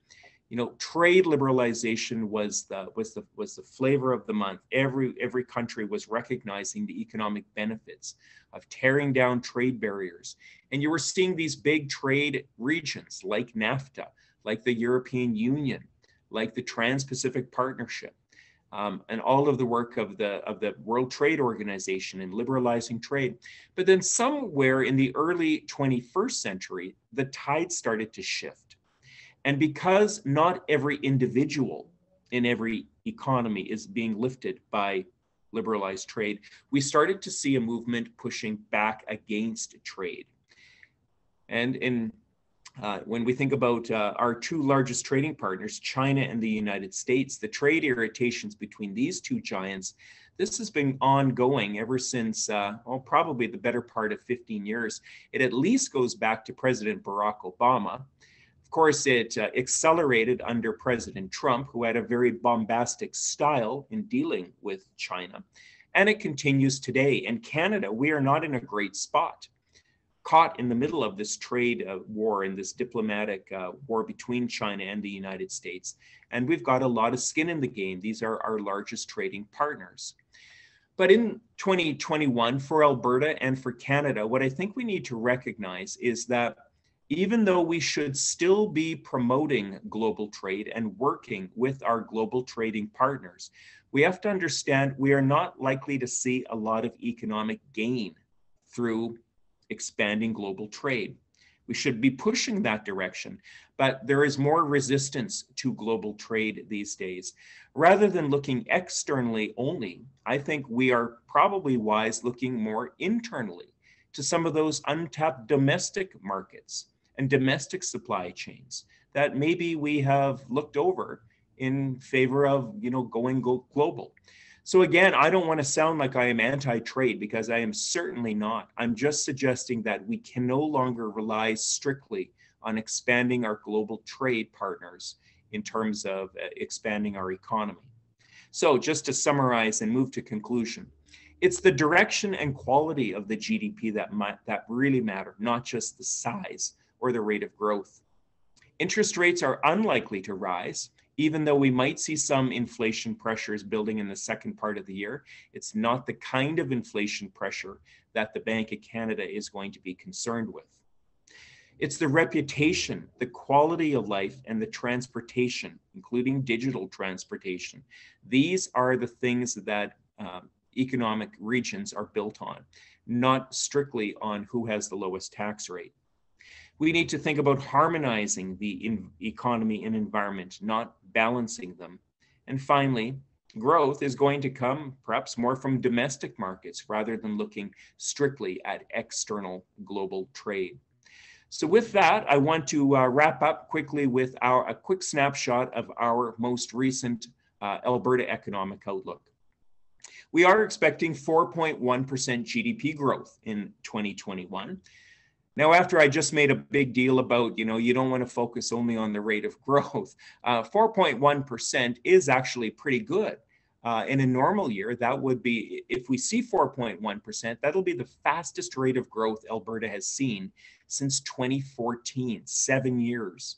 trade liberalization was the flavor of the month. Every country was recognizing the economic benefits of tearing down trade barriers. And you were seeing these big trade regions like NAFTA, like the European Union, like the Trans-Pacific Partnership, and all of the work of the World Trade Organization in liberalizing trade. But then somewhere in the early 21st century, the tide started to shift. And because not every individual in every economy is being lifted by liberalized trade, we started to see a movement pushing back against trade. And when we think about our two largest trading partners, China and the United States, the trade irritations between these two giants, this has been ongoing ever since, probably the better part of 15 years. It at least goes back to President Barack Obama. Of course, it accelerated under President Trump, who had a very bombastic style in dealing with China. And it continues today. And Canada, we are not in a great spot, caught in the middle of this trade war and this diplomatic war between China and the United States. And we've got a lot of skin in the game. These are our largest trading partners. But in 2021, for Alberta and for Canada, what I think we need to recognize is that even though we should still be promoting global trade and working with our global trading partners, we have to understand we are not likely to see a lot of economic gain through expanding global trade. We should be pushing that direction, but there is more resistance to global trade these days. Rather than looking externally only, I think we are probably wise looking more internally to some of those untapped domestic markets and domestic supply chains that maybe we have looked over in favor of, going global. So again, I don't want to sound like I am anti-trade, because I am certainly not. I'm just suggesting that we can no longer rely strictly on expanding our global trade partners in terms of expanding our economy. So just to summarize and move to conclusion, it's the direction and quality of the GDP that really matter, not just the size or the rate of growth. Interest rates are unlikely to rise, even though we might see some inflation pressures building in the second part of the year. It's not the kind of inflation pressure that the Bank of Canada is going to be concerned with. It's the reputation, the quality of life, and the transportation, including digital transportation. These are the things that economic regions are built on, not strictly on who has the lowest tax rate. We need to think about harmonizing the economy and environment, not balancing them. And finally, growth is going to come perhaps more from domestic markets rather than looking strictly at external global trade. So with that, I want to wrap up quickly with a quick snapshot of our most recent Alberta economic outlook. We are expecting 4.1% GDP growth in 2021. Now, after I just made a big deal about, you don't want to focus only on the rate of growth, 4.1% is actually pretty good. In a normal year, that would be, if we see 4.1%, that'll be the fastest rate of growth Alberta has seen since 2014, 7 years.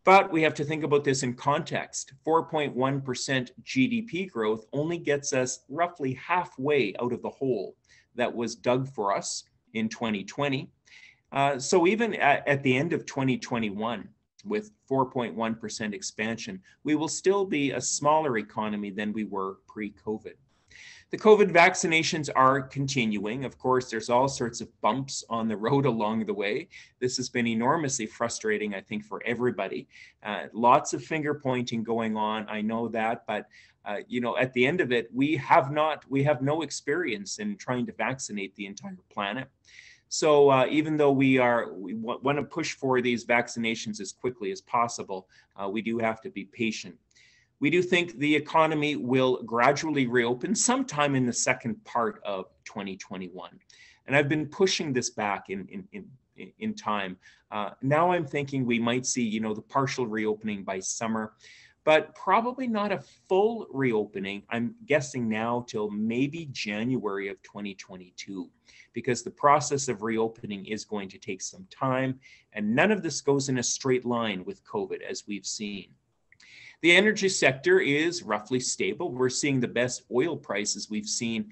But we have to think about this in context. 4.1% GDP growth only gets us roughly halfway out of the hole that was dug for us in 2020. So even at the end of 2021, with 4.1% expansion, we will still be a smaller economy than we were pre-COVID. The COVID vaccinations are continuing. Of course, there's all sorts of bumps on the road along the way. This has been enormously frustrating, I think, for everybody. Lots of finger pointing going on. I know that, but you know, at the end of it, we have no experience in trying to vaccinate the entire planet. So even though we want to push for these vaccinations as quickly as possible, we do have to be patient. We do think the economy will gradually reopen sometime in the second part of 2021. And I've been pushing this back in time. Now I'm thinking we might see, you know, the partial reopening by summer, but probably not a full reopening. I'm guessing now till maybe January of 2022, because the process of reopening is going to take some time, and none of this goes in a straight line with COVID, as we've seen. The energy sector is roughly stable. We're seeing the best oil prices we've seen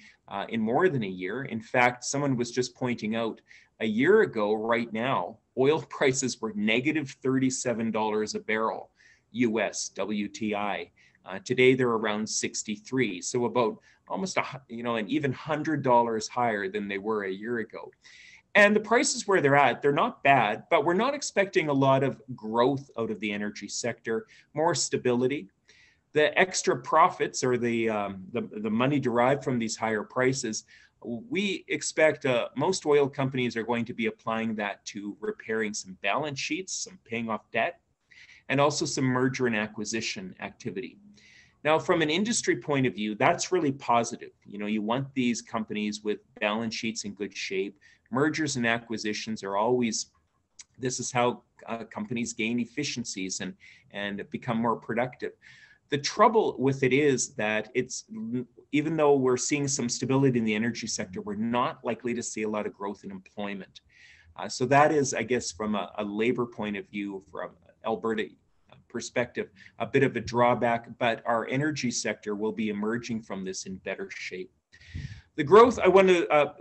in more than a year. In fact, someone was just pointing out a year ago, right now, oil prices were negative $37 a barrel, US WTI. Today they're around 63, so about almost and even $100 higher than they were a year ago. And the prices where they're at, they're not bad, but we're not expecting a lot of growth out of the energy sector, more stability. The extra profits, or the money derived from these higher prices, we expect most oil companies are going to be applying that to repairing some balance sheets, some paying off debt, and also some merger and acquisition activity. Now, from an industry point of view, that's really positive. You know, you want these companies with balance sheets in good shape. Mergers and acquisitions are always, this is how companies gain efficiencies and become more productive. The trouble with it is that even though we're seeing some stability in the energy sector, we're not likely to see a lot of growth in employment. So that is, I guess, from a labor point of view, from Alberta perspective, a bit of a drawback, but our energy sector will be emerging from this in better shape. The growth,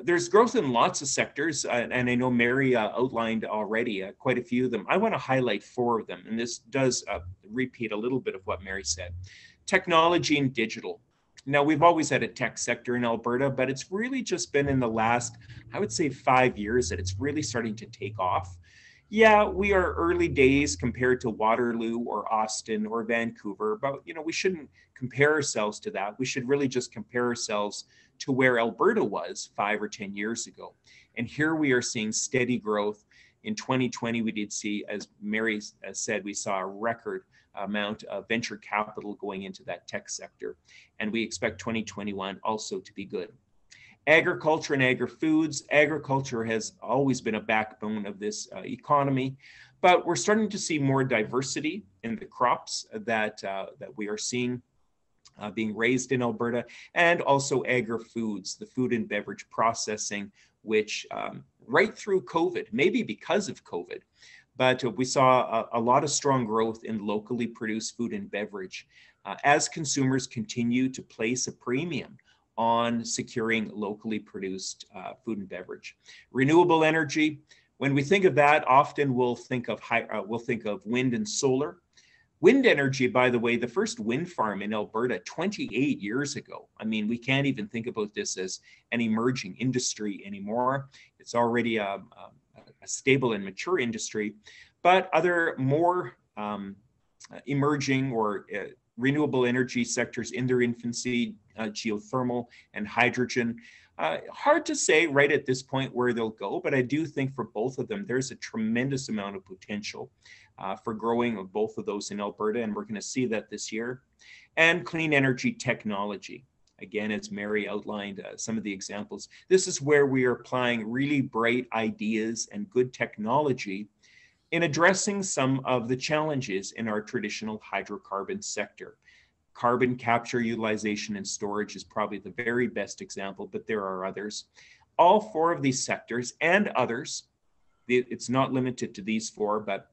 there's growth in lots of sectors, and I know Mary outlined already quite a few of them. I want to highlight 4 of them, and this does repeat a little bit of what Mary said. Technology and digital. Now, we've always had a tech sector in Alberta, but it's really just been in the last, I would say, 5 years that it's really starting to take off. Yeah, we are early days compared to Waterloo or Austin or Vancouver, but you know, we shouldn't compare ourselves to that. We should really just compare ourselves to where Alberta was 5 or 10 years ago. And here we are seeing steady growth. In 2020, we did see, as Mary said, we saw a record amount of venture capital going into that tech sector. And we expect 2021 also to be good. Agriculture and agri-foods. Agriculture has always been a backbone of this economy, but we're starting to see more diversity in the crops that we are seeing being raised in Alberta, and also agri-foods, the food and beverage processing, which right through COVID, maybe because of COVID, but we saw a lot of strong growth in locally produced food and beverage as consumers continue to place a premium on securing locally produced food and beverage. Renewable energy, when we think of that, often we'll think of wind and solar. Wind energy, by the way, the first wind farm in Alberta 28 years ago. I mean, we can't even think about this as an emerging industry anymore. It's already a stable and mature industry, but other more emerging or renewable energy sectors in their infancy, geothermal and hydrogen. Hard to say right at this point where they'll go, but I do think for both of them, there's a tremendous amount of potential for growing of both of those in Alberta, and we're going to see that this year. And clean energy technology. Again, as Mary outlined some of the examples, this is where we are applying really bright ideas and good technology in addressing some of the challenges in our traditional hydrocarbon sector. Carbon capture, utilization, and storage is probably the very best example, but there are others. All 4 of these sectors and others, it's not limited to these 4, but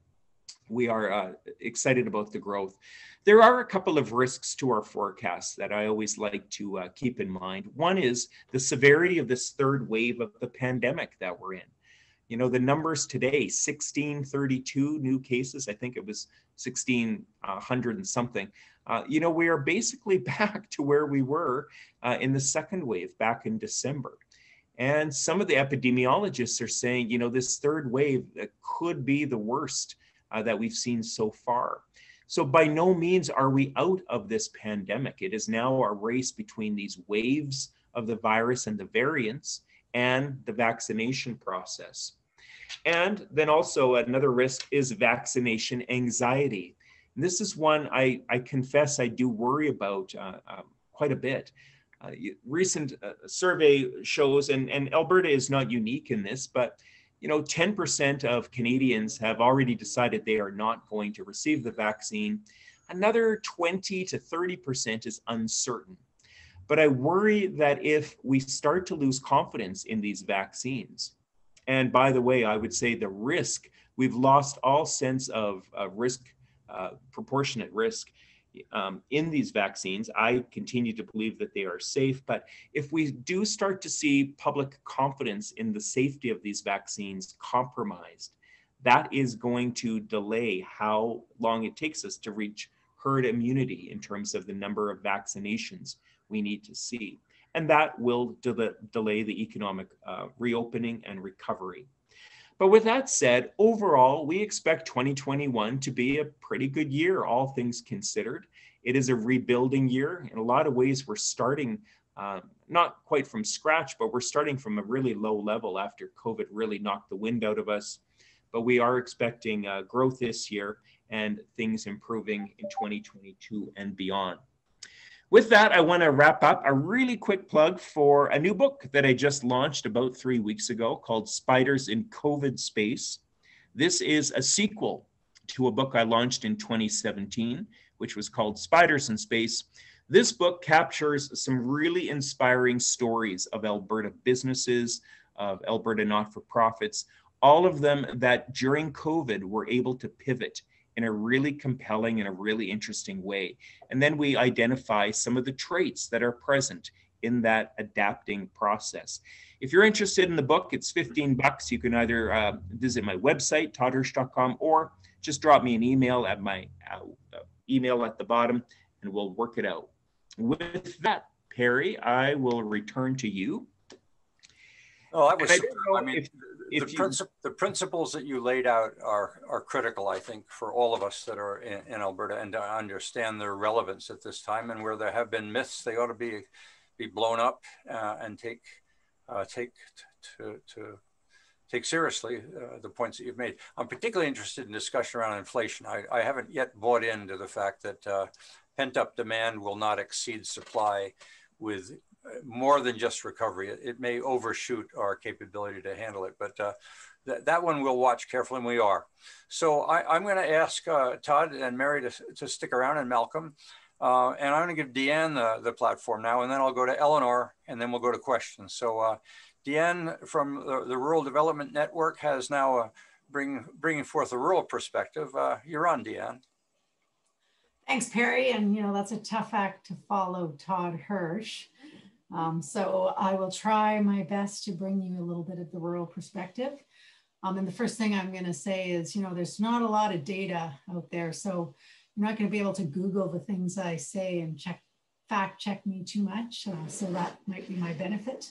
we are excited about the growth. There are a couple of risks to our forecasts that I always like to keep in mind. One is the severity of this 3rd wave of the pandemic that we're in. You know, the numbers today, 1632 new cases. I think it was 1600 and something. You know, we are basically back to where we were in the second wave back in December. And some of the epidemiologists are saying, you know, this third wave could be the worst that we've seen so far. So by no means are we out of this pandemic. It is now a race between these waves of the virus and the variants and the vaccination process. And then also another risk is vaccination anxiety. And this is one I confess I do worry about quite a bit. Recent survey shows, and Alberta is not unique in this, but you know, 10% of Canadians have already decided they are not going to receive the vaccine. Another 20 to 30% is uncertain. But I worry that if we start to lose confidence in these vaccines, and by the way, I would say the risk, we've lost all sense of risk, proportionate risk in these vaccines. I continue to believe that they are safe, but if we do start to see public confidence in the safety of these vaccines compromised, that is going to delay how long it takes us to reach herd immunity in terms of the number of vaccinations we need to see. And that will delay the economic reopening and recovery. But with that said, overall, we expect 2021 to be a pretty good year, all things considered. It is a rebuilding year. In a lot of ways, we're starting not quite from scratch, but we're starting from a really low level after COVID really knocked the wind out of us. But we are expecting growth this year and things improving in 2022 and beyond. With that, I want to wrap up a really quick plug for a new book that I just launched about 3 weeks ago called Spiders in COVID Space. This is a sequel to a book I launched in 2017, which was called Spiders in Space. This book captures some really inspiring stories of Alberta businesses, of Alberta not-for-profits, all of them that during COVID were able to pivot in a really compelling and a really interesting way. And then we identify some of the traits that are present in that adapting process. If you're interested in the book, it's $15. You can either visit my website, toddhirsch.com, or just drop me an email at my email at the bottom, and we'll work it out. With that, Perry, I will return to you.
Oh, I was.
I mean,
the principles that you laid out are critical, I think, for all of us that are in Alberta, and to understand their relevance at this time. And where there have been myths, they ought to be blown up and take seriously the points that you've made. I'm particularly interested in discussion around inflation. I haven't yet bought into the fact that pent-up demand will not exceed supply with more than just recovery. It may overshoot our capability to handle it, but that one we'll watch carefully, and we are. So I'm going to ask Todd and Mary to stick around, and Malcolm, and I'm going to give Deanne the platform now, and then I'll go to Eleanor, and then we'll go to questions. So Deanne from the Rural Development Network has now bringing forth a rural perspective. You're on, Deanne.
Thanks, Perry. And, you know, that's a tough act to follow, Todd Hirsch. So I will try my best to bring you a little bit of the rural perspective. And the first thing I'm going to say is, you know, there's not a lot of data out there. So you're not going to be able to Google the things I say and fact check me too much. So that might be my benefit.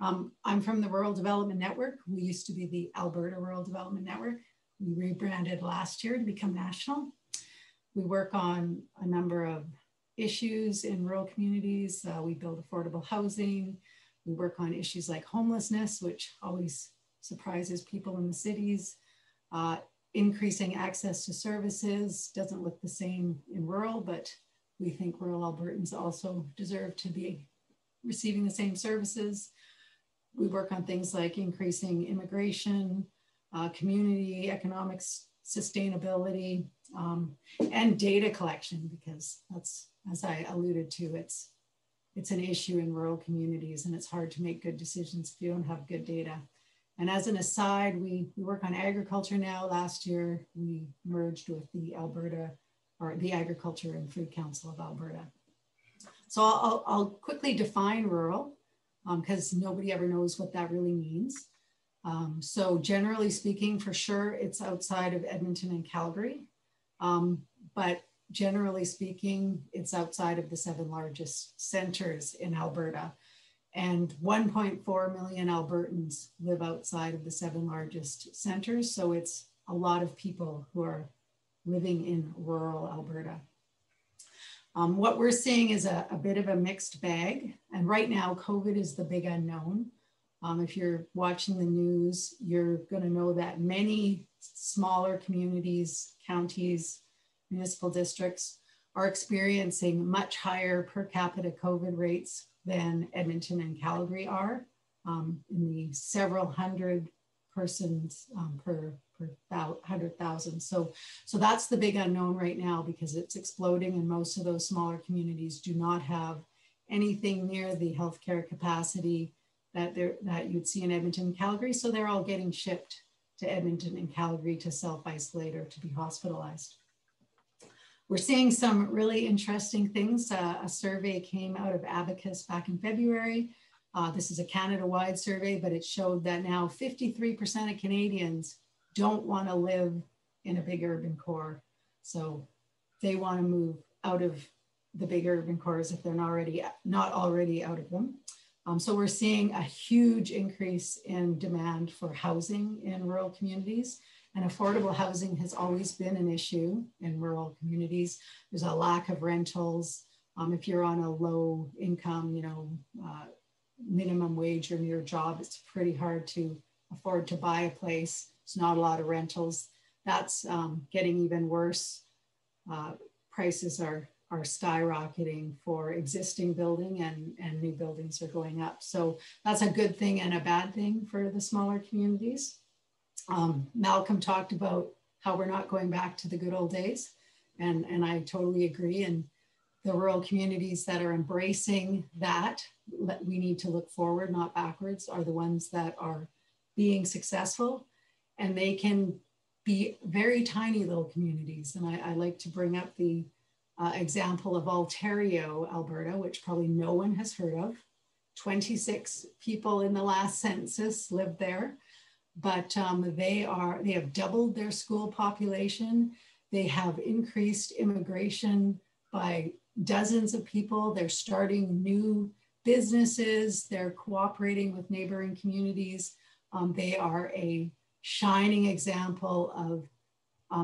I'm from the Rural Development Network. We used to be the Alberta Rural Development Network. We rebranded last year to become national. We work on a number of issues in rural communities. We build affordable housing. We work on issues like homelessness, which always surprises people in the cities. Increasing access to services doesn't look the same in rural, but we think rural Albertans also deserve to be receiving the same services. We work on things like increasing immigration, community economics, sustainability, and data collection, because that's, as I alluded to, it's an issue in rural communities, and it's hard to make good decisions if you don't have good data. And as an aside, we work on agriculture now. Last year, we merged with the Agriculture and Food Council of Alberta. So I'll quickly define rural, because nobody ever knows what that really means. So generally speaking, for sure, it's outside of Edmonton and Calgary. But generally speaking, it's outside of the 7 largest centers in Alberta. And 1.4 million Albertans live outside of the 7 largest centers. So it's a lot of people who are living in rural Alberta. What we're seeing is a bit of a mixed bag. And right now, COVID is the big unknown. If you're watching the news, you're going to know that many smaller communities, counties, municipal districts are experiencing much higher per capita COVID rates than Edmonton and Calgary are, in the several hundred persons per 100,000. So that's the big unknown right now, because it's exploding, and most of those smaller communities do not have anything near the healthcare capacity that you'd see in Edmonton and Calgary. So they're all getting shipped to Edmonton and Calgary to self-isolate or to be hospitalized. We're seeing some really interesting things. A survey came out of Abacus back in February. This is a Canada-wide survey, but it showed that now 53% of Canadians don't want to live in a big urban core. So they want to move out of the big urban cores if they're not already out of them. So we're seeing a huge increase in demand for housing in rural communities. And affordable housing has always been an issue in rural communities. There's a lack of rentals. If you're on a low income, minimum wage or near job, it's pretty hard to afford to buy a place. There's not a lot of rentals. That's getting even worse. Prices are skyrocketing for existing building, and new buildings are going up. So that's a good thing and a bad thing for the smaller communities. Malcolm talked about how we're not going back to the good old days, and I totally agree. And the rural communities that are embracing that, we need to look forward, not backwards, are the ones that are being successful, and they can be very tiny little communities. And I like to bring up the example of Ontario, Alberta, which probably no one has heard of. 26 people in the last census lived there, but they have doubled their school population. They have increased immigration by dozens of people. They're starting new businesses. They're cooperating with neighboring communities. They are a shining example of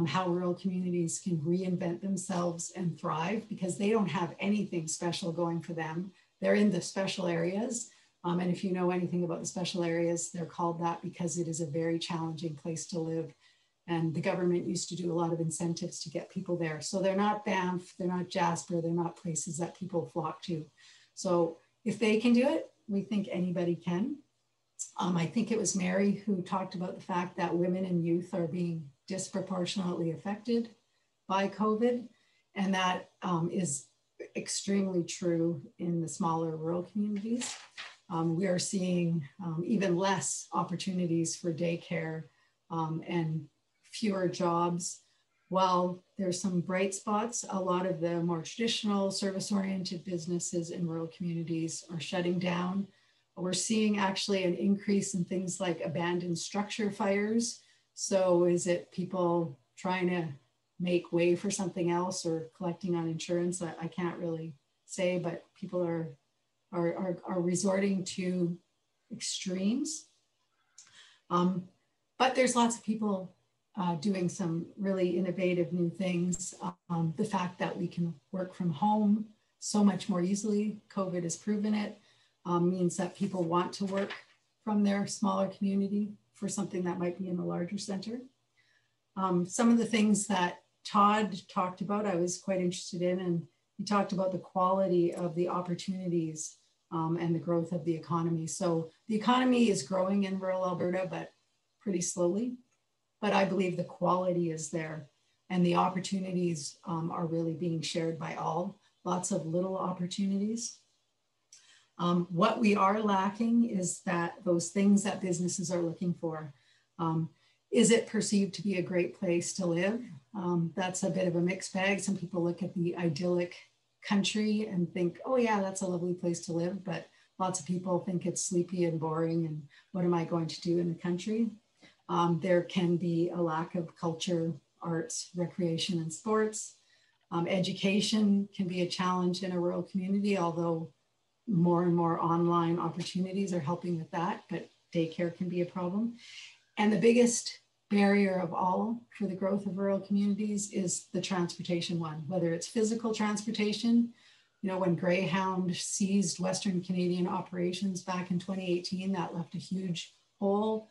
how rural communities can reinvent themselves and thrive, because they don't have anything special going for them. They're in the special areas. And if you know anything about the special areas, they're called that because it is a very challenging place to live. And the government used to do a lot of incentives to get people there. So they're not Banff, they're not Jasper, they're not places that people flock to. So if they can do it, we think anybody can. I think it was Mary who talked about the fact that women and youth are being disproportionately affected by COVID. And that is extremely true in the smaller rural communities. We are seeing even less opportunities for daycare and fewer jobs. While there's some bright spots, a lot of the more traditional service-oriented businesses in rural communities are shutting down. We're seeing actually an increase in things like abandoned structure fires. So is it people trying to make way for something else or collecting on insurance? I can't really say, but people are resorting to extremes. But there's lots of people doing some really innovative new things. The fact that we can work from home so much more easily, COVID has proven it, means that people want to work from their smaller community for something that might be in a larger center. Some of the things that Todd talked about, I was quite interested in, and he talked about the quality of the opportunities and the growth of the economy. So the economy is growing in rural Alberta, but pretty slowly. But I believe the quality is there, and the opportunities are really being shared by all. Lots of little opportunities. What we are lacking is that those things that businesses are looking for. Is it perceived to be a great place to live? That's a bit of a mixed bag. Some people look at the idyllic country and think, oh yeah, that's a lovely place to live. But lots of people think it's sleepy and boring and what am I going to do in the country? There can be a lack of culture, arts, recreation, and sports. Education can be a challenge in a rural community, although more and more online opportunities are helping with that, but daycare can be a problem. And the biggest barrier of all for the growth of rural communities is the transportation one, whether it's physical transportation. You know, when Greyhound seized Western Canadian operations back in 2018, that left a huge hole.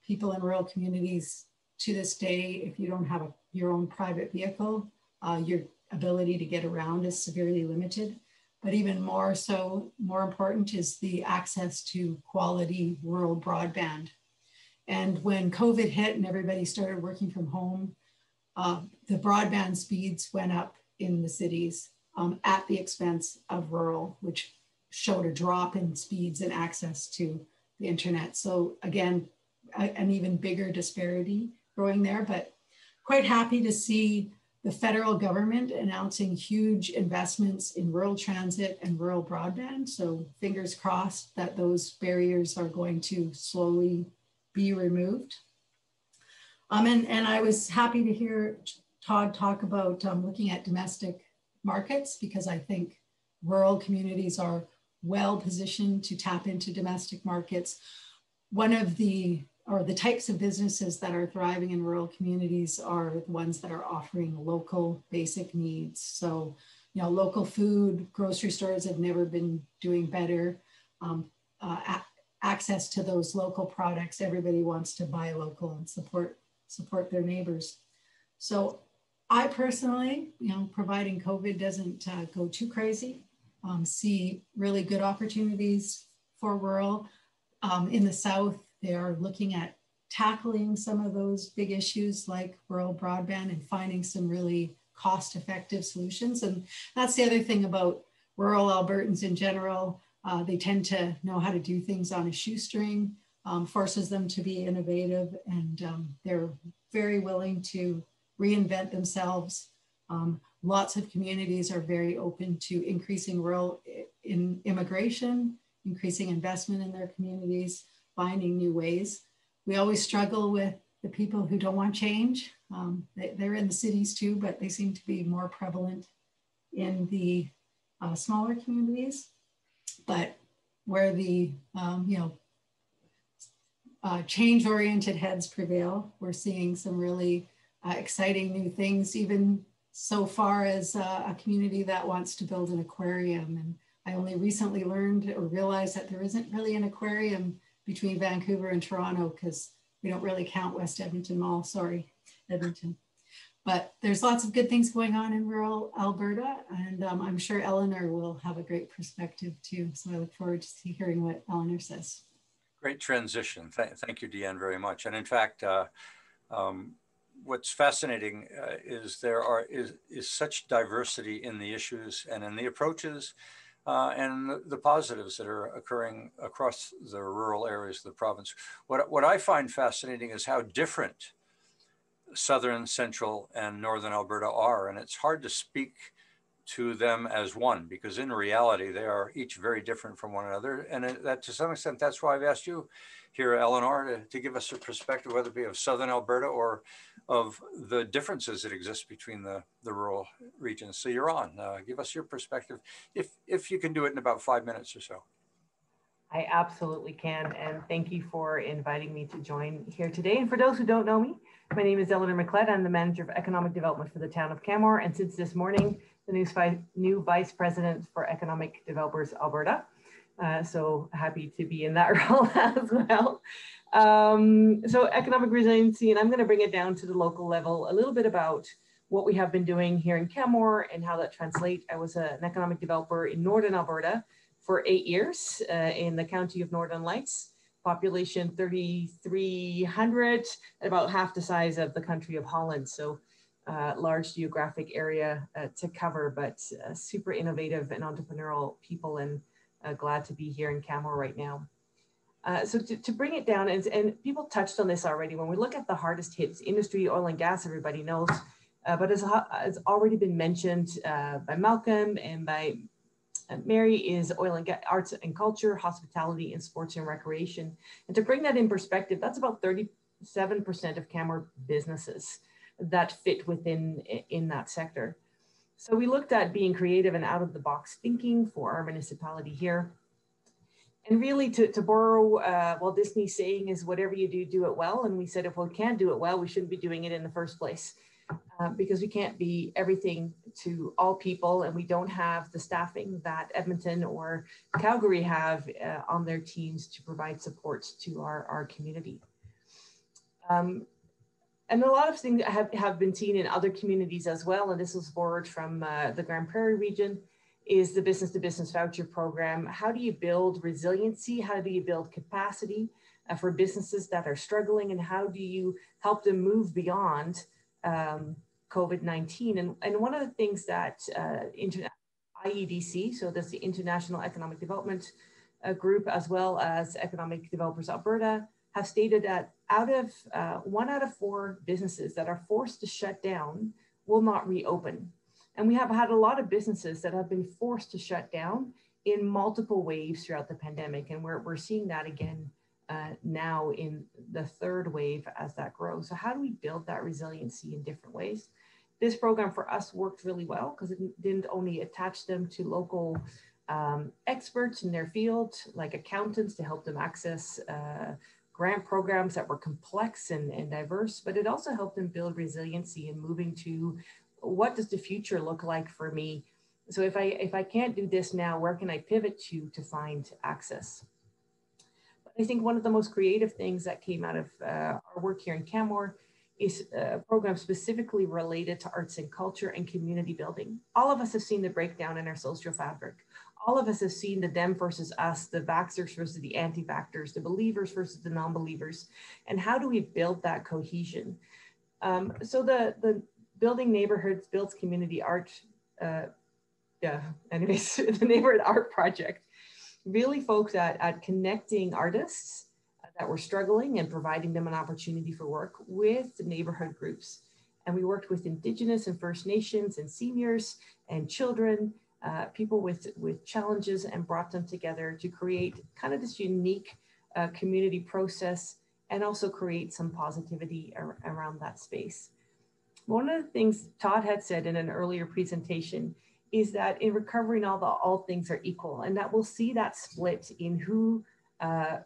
People in rural communities to this day, if you don't have your own private vehicle, your ability to get around is severely limited. But even more so, more important is the access to quality rural broadband. And when COVID hit and everybody started working from home, the broadband speeds went up in the cities at the expense of rural, which showed a drop in speeds and access to the internet. So again, an even bigger disparity growing there, but quite happy to see the federal government announcing huge investments in rural transit and rural broadband. So fingers crossed that those barriers are going to slowly be removed. And I was happy to hear Todd talk about looking at domestic markets, because I think rural communities are well positioned to tap into domestic markets. One of the types of businesses that are thriving in rural communities are the ones that are offering local basic needs. So, you know, local food, grocery stores have never been doing better. Access to those local products, everybody wants to buy local and support their neighbors. So I personally, you know, providing COVID doesn't go too crazy, see really good opportunities for rural. In the South, they are looking at tackling some of those big issues like rural broadband and finding some really cost-effective solutions. And that's the other thing about rural Albertans in general. They tend to know how to do things on a shoestring, forces them to be innovative, and they're very willing to reinvent themselves. Lots of communities are very open to increasing rural immigration, increasing investment in their communities, finding new ways. We always struggle with the people who don't want change. They're in the cities too, but they seem to be more prevalent in the smaller communities. But where the change-oriented heads prevail, we're seeing some really exciting new things, even so far as a community that wants to build an aquarium. And I only recently learned or realized that there isn't really an aquarium between Vancouver and Toronto, because we don't really count West Edmonton Mall, sorry, Edmonton. But there's lots of good things going on in rural Alberta, and I'm sure Eleanor will have a great perspective too. So I look forward to hearing what Eleanor says.
Great transition. Thank you, Deanne, very much. And in fact, what's fascinating is there is such diversity in the issues and in the approaches and the positives that are occurring across the rural areas of the province. What I find fascinating is how different Southern, Central, and Northern Alberta are. And it's hard to speak to them as one, because in reality, they are each very different from one another. And that, to some extent, that's why I've asked you here, Eleanor, to give us a perspective, whether it be of Southern Alberta or of the differences that exist between the rural regions. So you're on, give us your perspective, if you can do it in about 5 minutes or so.
I absolutely can. And thank you for inviting me to join here today. And for those who don't know me, my name is Eleanor Miclette. I'm the Manager of Economic Development for the town of Canmore. And since this morning, the new Vice President for Economic Developers Alberta. So happy to be in that role as well. So economic resiliency, and I'm going to bring it down to the local level, a little bit about what we have been doing here in Canmore and how that translates. I was an economic developer in Northern Alberta for 8 years in the county of Northern Lights, population 3,300, at about half the size of the country of Holland. So large geographic area to cover, but super innovative and entrepreneurial people, and glad to be here in Canmore right now. So to bring it down, and people touched on this already, when we look at the hardest hit industry, oil and gas, everybody knows, but as already been mentioned by Malcom and by Mary is oil and gas, arts and culture, hospitality, and sports and recreation. And to bring that in perspective, that's about 37% of Canmore businesses that fit within in that sector. So we looked at being creative and out of the box thinking for our municipality here. And really to borrow Walt Disney's saying is whatever you do, do it well. And we said, if we can't do it well, we shouldn't be doing it in the first place. Because we can't be everything to all people, and we don't have the staffing that Edmonton or Calgary have on their teams to provide support to our community. And a lot of things have been seen in other communities as well, and this was borrowed from the Grand Prairie region, is the business-to-business voucher program. How do you build resiliency? How do you build capacity for businesses that are struggling, and how do you help them move beyond COVID-19. And one of the things that IEDC, so that's the International Economic Development Group, as well as Economic Developers Alberta, have stated that 1 out of 4 businesses that are forced to shut down will not reopen. And we have had a lot of businesses that have been forced to shut down in multiple waves throughout the pandemic. And we're seeing that again now in the 3rd wave as that grows. So how do we build that resiliency in different ways? This program for us worked really well because it didn't only attach them to local experts in their field, like accountants, to help them access grant programs that were complex and diverse, but it also helped them build resiliency in moving to what does the future look like for me? So if I can't do this now, where can I pivot to find access? I think one of the most creative things that came out of our work here in Canmore is a program specifically related to arts and culture and community building. All of us have seen the breakdown in our social fabric. All of us have seen the them versus us, the vaxxers versus the anti-vaxxers, the believers versus the non-believers. And how do we build that cohesion? So the Building Neighborhoods Builds Community Art, the Neighborhood Art Project really focused at connecting artists that were struggling and providing them an opportunity for work with neighborhood groups. And we worked with Indigenous and First Nations and seniors and children, people with challenges, and brought them together to create kind of this unique community process and also create some positivity around that space. One of the things Todd had said in an earlier presentation is that in recovery, all things are equal, and that we'll see that split in who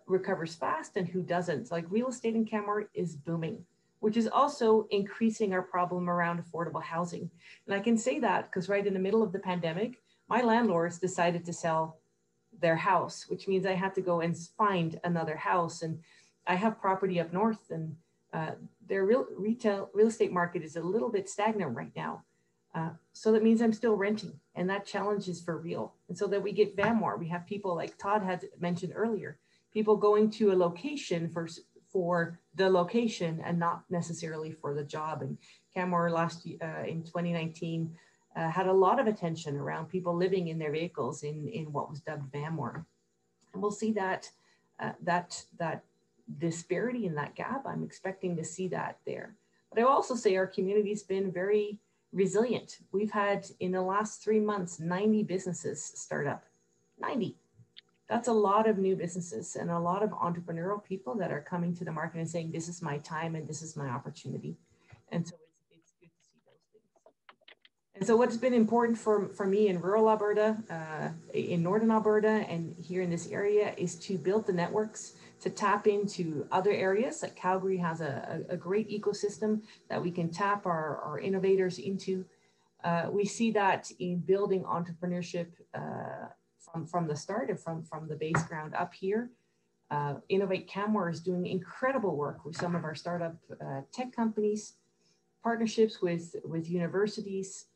recovers fast and who doesn't. So like real estate in Canmore is booming, which is also increasing our problem around affordable housing. And I can say that because right in the middle of the pandemic, my landlords decided to sell their house, which means I had to go and find another house. And I have property up north, and their real estate market is a little bit stagnant right now. So that means I'm still renting, and that challenge is for real. And so that we get VAMWAR, we have people like Todd had mentioned earlier, people going to a location for the location and not necessarily for the job. And Canmore in 2019 had a lot of attention around people living in their vehicles in what was dubbed VAMWAR. And we'll see that disparity in that gap. I'm expecting to see that there. But I will also say our community's been very resilient. We've had in the last 3 months, 90 businesses start up. 90. That's a lot of new businesses and a lot of entrepreneurial people that are coming to the market and saying, this is my time and this is my opportunity. And so it's good to see those things. And so what's been important for me in rural Alberta, in Northern Alberta, and here in this area is to build the networks, to tap into other areas. Like Calgary has a great ecosystem that we can tap our innovators into. We see that in building entrepreneurship from the start and from the base ground up here. Innovate Canmore is doing incredible work with some of our startup tech companies, partnerships with universities,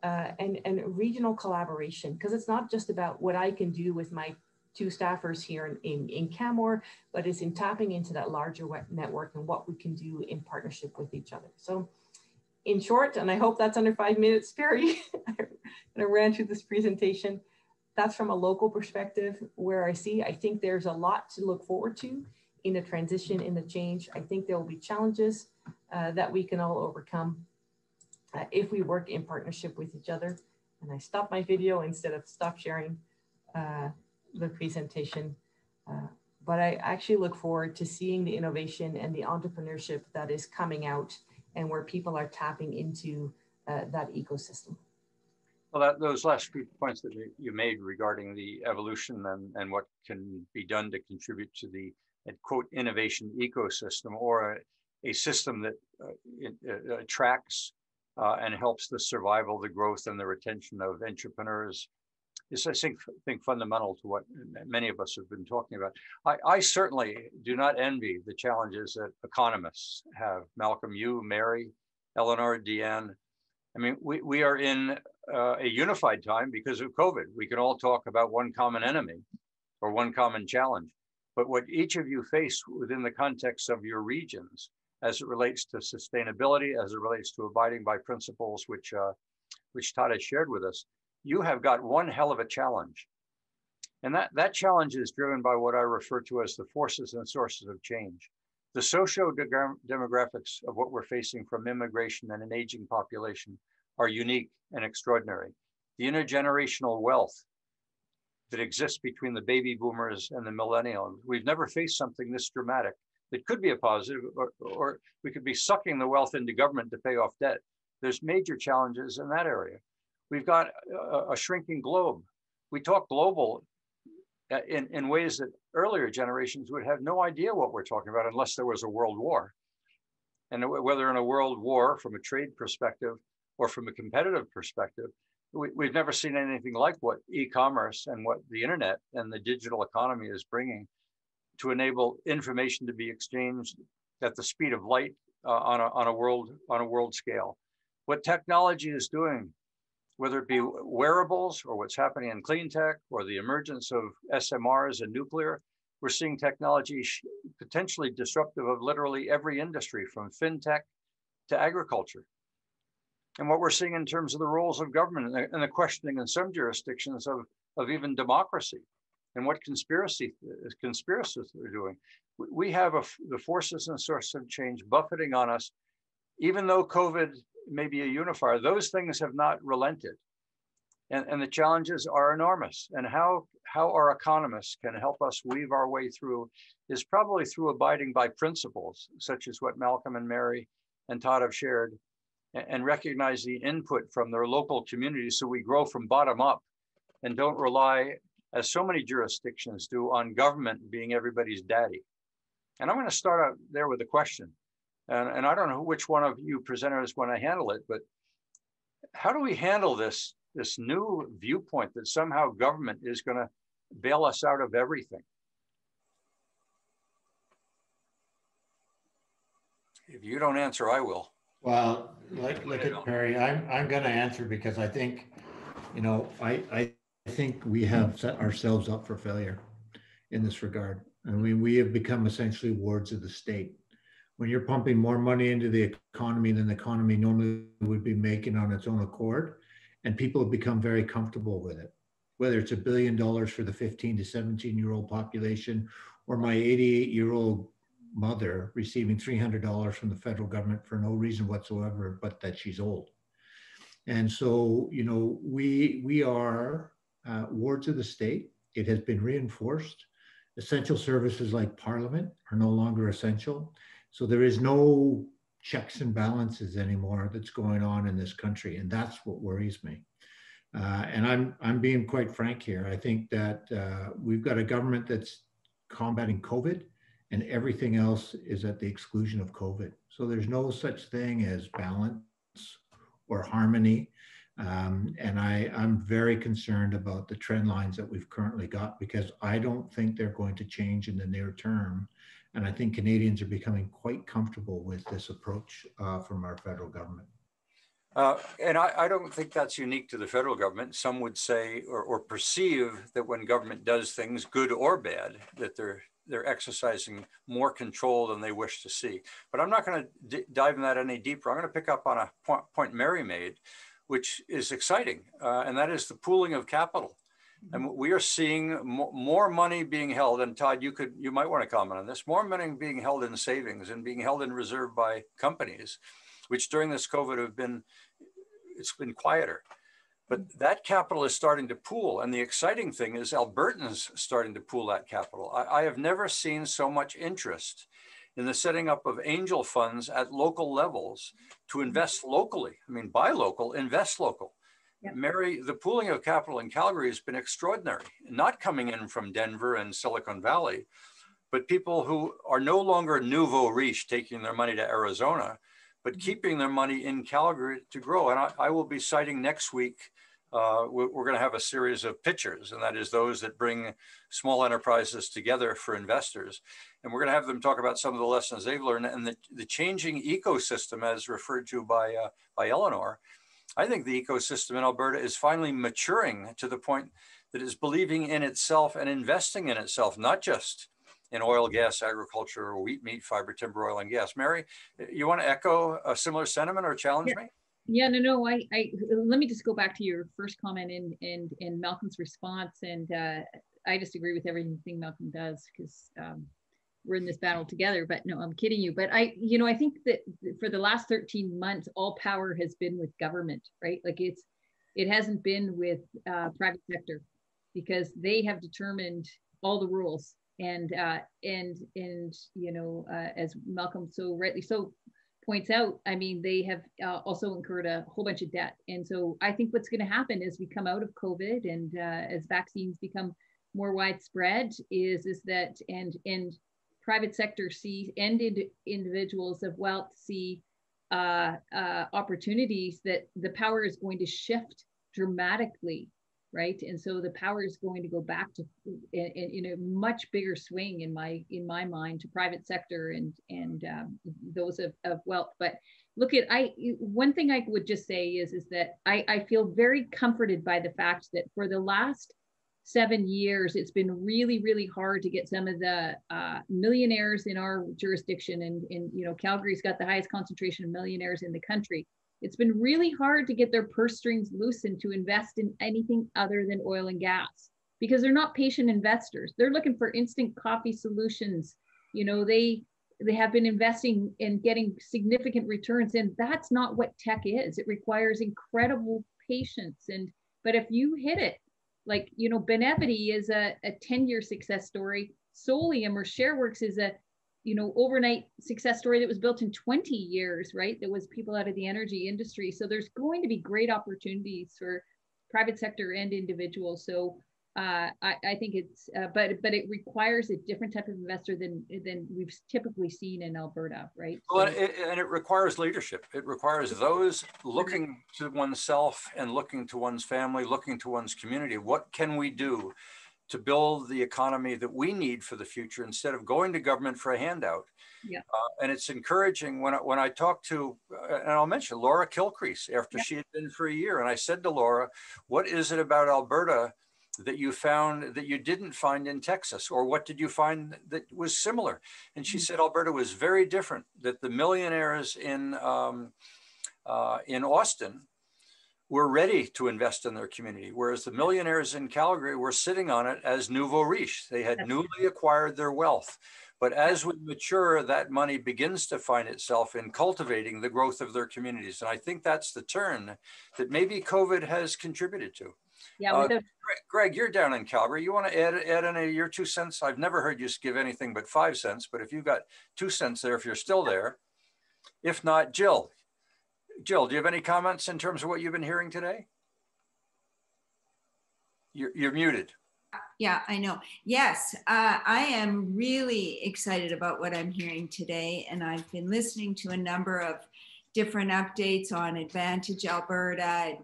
and regional collaboration, because it's not just about what I can do with my 2 staffers here in Canmore, but it's in tapping into that larger network and what we can do in partnership with each other. So in short, and I hope that's under 5 minutes, Perry, I ran through this presentation. That's from a local perspective where I think there's a lot to look forward to in the transition, in the change. I think there will be challenges that we can all overcome if we work in partnership with each other. And I stopped my video instead of stop sharing. the presentation. But I actually look forward to seeing the innovation and the entrepreneurship that is coming out and where people are tapping into that ecosystem.
Well, those last few points that you made regarding the evolution and what can be done to contribute to the quote innovation ecosystem, or a system that attracts and helps the survival, the growth, and the retention of entrepreneurs, is I think fundamental to what many of us have been talking about. I certainly do not envy the challenges that economists have. Malcolm, you, Mary, Eleanor, Deanne. I mean, we are in a unified time because of COVID. We can all talk about one common enemy or one common challenge. But what each of you face within the context of your regions, as it relates to sustainability, as it relates to abiding by principles, which Todd has shared with us, you have got one hell of a challenge. And that challenge is driven by what I refer to as the forces and sources of change. The socio-demographics of what we're facing from immigration and an aging population are unique and extraordinary. The intergenerational wealth that exists between the baby boomers and the millennials, we've never faced something this dramatic. It could be a positive, or we could be sucking the wealth into government to pay off debt. There's major challenges in that area. We've got a shrinking globe. We talk global in ways that earlier generations would have no idea what we're talking about unless there was a world war. And whether in a world war from a trade perspective or from a competitive perspective, we've never seen anything like what e-commerce and what the internet and the digital economy is bringing to enable information to be exchanged at the speed of light on a world scale. What technology is doing, whether it be wearables or what's happening in clean tech or the emergence of SMRs and nuclear, we're seeing technology potentially disruptive of literally every industry, from fintech to agriculture. And what we're seeing in terms of the roles of government and the questioning in some jurisdictions of even democracy and what conspiracists are doing. We have the forces and sources of change buffeting on us. Even though COVID may be a unifier, those things have not relented. And the challenges are enormous. And how our economists can help us weave our way through is probably through abiding by principles, such as what Malcolm and Mary and Todd have shared, and recognize the input from their local communities so we grow from bottom up and don't rely, as so many jurisdictions do, on government being everybody's daddy. And I'm going to start out there with a question. And I don't know which one of you presenters want to handle it, but how do we handle this new viewpoint that somehow government is going to bail us out of everything? If you don't answer, I will.
Well, look at Perry. I'm going to answer because I think, I think we have set ourselves up for failure in this regard. I mean, we have become essentially wards of the state. When you're pumping more money into the economy than the economy normally would be making on its own accord, and people have become very comfortable with it, whether it's $1 billion for the 15 to 17-year-old population, or my 88-year-old mother receiving $300 from the federal government for no reason whatsoever, but that she's old. And so, we are wards of the state. It has been reinforced. Essential services like Parliament are no longer essential. So there is no checks and balances anymore that's going on in this country. And that's what worries me. And I'm being quite frank here. I think that we've got a government that's combating COVID, and everything else is at the exclusion of COVID. So there's no such thing as balance or harmony. And I'm very concerned about the trend lines that we've currently got, because I don't think they're going to change in the near term. And I think Canadians are becoming quite comfortable with this approach from our federal government.
And I don't think that's unique to the federal government. Some would say or perceive that when government does things, good or bad, that they're exercising more control than they wish to see. But I'm not going to dive in that any deeper. I'm going to pick up on a point Mary made, which is exciting, and that is the pooling of capital. And we are seeing more money being held, and Todd, you might want to comment on this, more money being held in savings and being held in reserve by companies, which during this COVID it's been quieter. But that capital is starting to pool. And the exciting thing is Albertans starting to pool that capital. I have never seen so much interest in the setting up of angel funds at local levels to invest locally. I mean, buy local, invest local. Yep. Mary, the pooling of capital in Calgary has been extraordinary, not coming in from Denver and Silicon Valley, but people who are no longer nouveau riche taking their money to Arizona, but keeping their money in Calgary to grow. And I will be citing next week, we're going to have a series of pitchers, and that is those that bring small enterprises together for investors. And we're going to have them talk about some of the lessons they've learned and the changing ecosystem as referred to by Eleanor. I think the ecosystem in Alberta is finally maturing to the point that it's believing in itself and investing in itself, not just in oil, gas, agriculture, or wheat, meat, fiber, timber, oil, and gas. Mary, you want to echo a similar sentiment or challenge me?
Yeah, no. Let me just go back to your first comment and Malcolm's response, and I just agree with everything Malcolm does because we're in this battle together. But no, I'm kidding you. But I think that for the last 13 months, all power has been with government, right? Like it hasn't been with private sector because they have determined all the rules. And as Malcolm so rightly so points out, I mean, they have also incurred a whole bunch of debt. And so I think what's going to happen as we come out of COVID and as vaccines become more widespread is that and private sector see and individuals of wealth see opportunities that the power is going to shift dramatically. Right, and so the power is going to go back to in a much bigger swing in my mind to private sector and those of wealth. But look at one thing I would just say is that I feel very comforted by the fact that for the last 7 years it's been really hard to get some of the millionaires in our jurisdiction, and Calgary's got the highest concentration of millionaires in the country. It's been really hard to get their purse strings loosened to invest in anything other than oil and gas because they're not patient investors. They're looking for instant coffee solutions. They have been investing in getting significant returns, and that's not what tech is. It requires incredible patience. But if you hit it, like, Benevity is a 10-year success story. Solium or Shareworks is a overnight success story that was built in 20 years, right? That was people out of the energy industry. So there's going to be great opportunities for private sector and individuals. So I think it's, but it requires a different type of investor than we've typically seen in Alberta, right?
Well, and it requires leadership. It requires those looking to oneself and looking to one's family, looking to one's community. What can we do to build the economy that we need for the future instead of going to government for a handout?
Yeah.
And it's encouraging when I talk to, and I'll mention Laura Kilcrease after she had been for a year. And I said to Laura, what is it about Alberta that you found that you didn't find in Texas? Or what did you find that was similar? And she said Alberta was very different, that the millionaires in Austin were ready to invest in their community, whereas the millionaires in Calgary were sitting on it as nouveau riche. They had newly acquired their wealth. But as we mature, that money begins to find itself in cultivating the growth of their communities. And I think that's the turn that maybe COVID has contributed to.
Yeah.
Greg, you're down in Calgary. You want to add in your 2 cents? I've never heard you give anything but 5 cents, but if you've got 2 cents there, if you're still there. If not, Jill, do you have any comments in terms of what you've been hearing today? You're muted.
Yeah, I know. Yes, I am really excited about what I'm hearing today. And I've been listening to a number of different updates on Advantage Alberta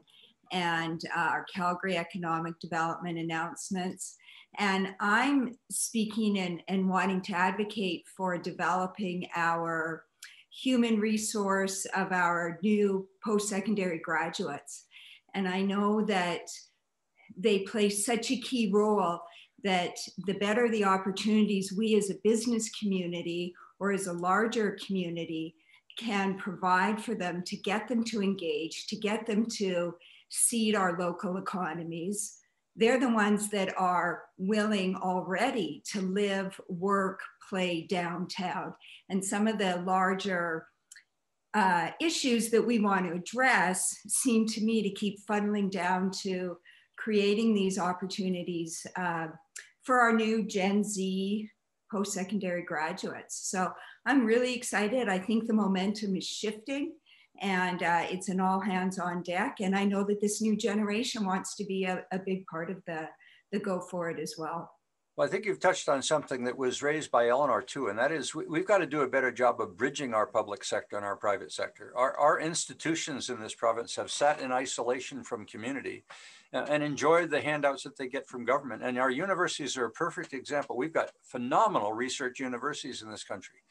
and our Calgary economic development announcements. And I'm speaking and wanting to advocate for developing our human resource of our new post-secondary graduates. And I know that they play such a key role that the better the opportunities we as a business community or as a larger community can provide for them to get them to engage, to get them to seed our local economies. They're the ones that are willing already to live, work, play downtown. And some of the larger issues that we want to address seem to me to keep funneling down to creating these opportunities for our new Gen Z post-secondary graduates. So I'm really excited. I think the momentum is shifting, and it's an all hands on deck. And I know that this new generation wants to be a big part of the go forward as well.
Well, I think you've touched on something that was raised by Eleanor too, and that is we've got to do a better job of bridging our public sector and our private sector. Our institutions in this province have sat in isolation from community and enjoyed the handouts that they get from government. And our universities are a perfect example. We've got phenomenal research universities in this country.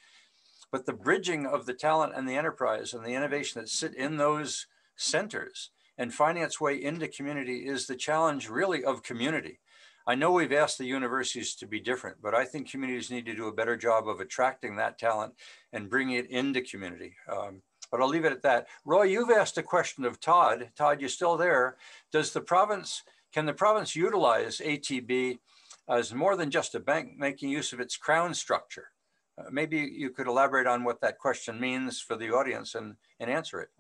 But the bridging of the talent and the enterprise and the innovation that sit in those centers and finding its way into community is the challenge really of community. I know we've asked the universities to be different, but I think communities need to do a better job of attracting that talent and bringing it into community. But I'll leave it at that. Roy, you've asked a question of Todd. Todd, you're still there. Can the province utilize ATB as more than just a bank, making use of its crown structure? Maybe you could elaborate on what that question means for the audience and answer it.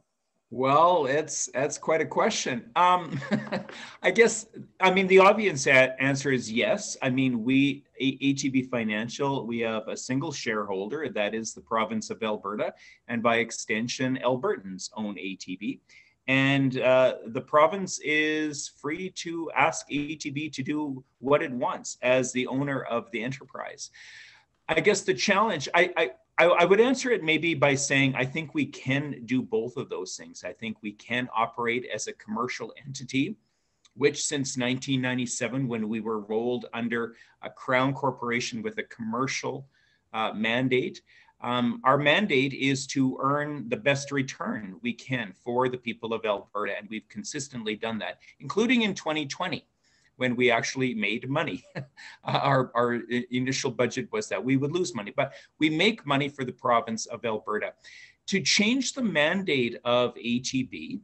Well, that's quite a question. I guess, the obvious answer is yes. ATB Financial, we have a single shareholder, that is the province of Alberta, and by extension, Albertans own ATB. And the province is free to ask ATB to do what it wants as the owner of the enterprise. I guess the challenge, I would answer it maybe by saying, I think we can do both of those things. I think we can operate as a commercial entity, which since 1997, when we were rolled under a crown corporation with a commercial mandate, our mandate is to earn the best return we can for the people of Alberta. And we've consistently done that, including in 2020. When we actually made money. Our initial budget was that we would lose money, but we make money for the province of Alberta. To change the mandate of ATB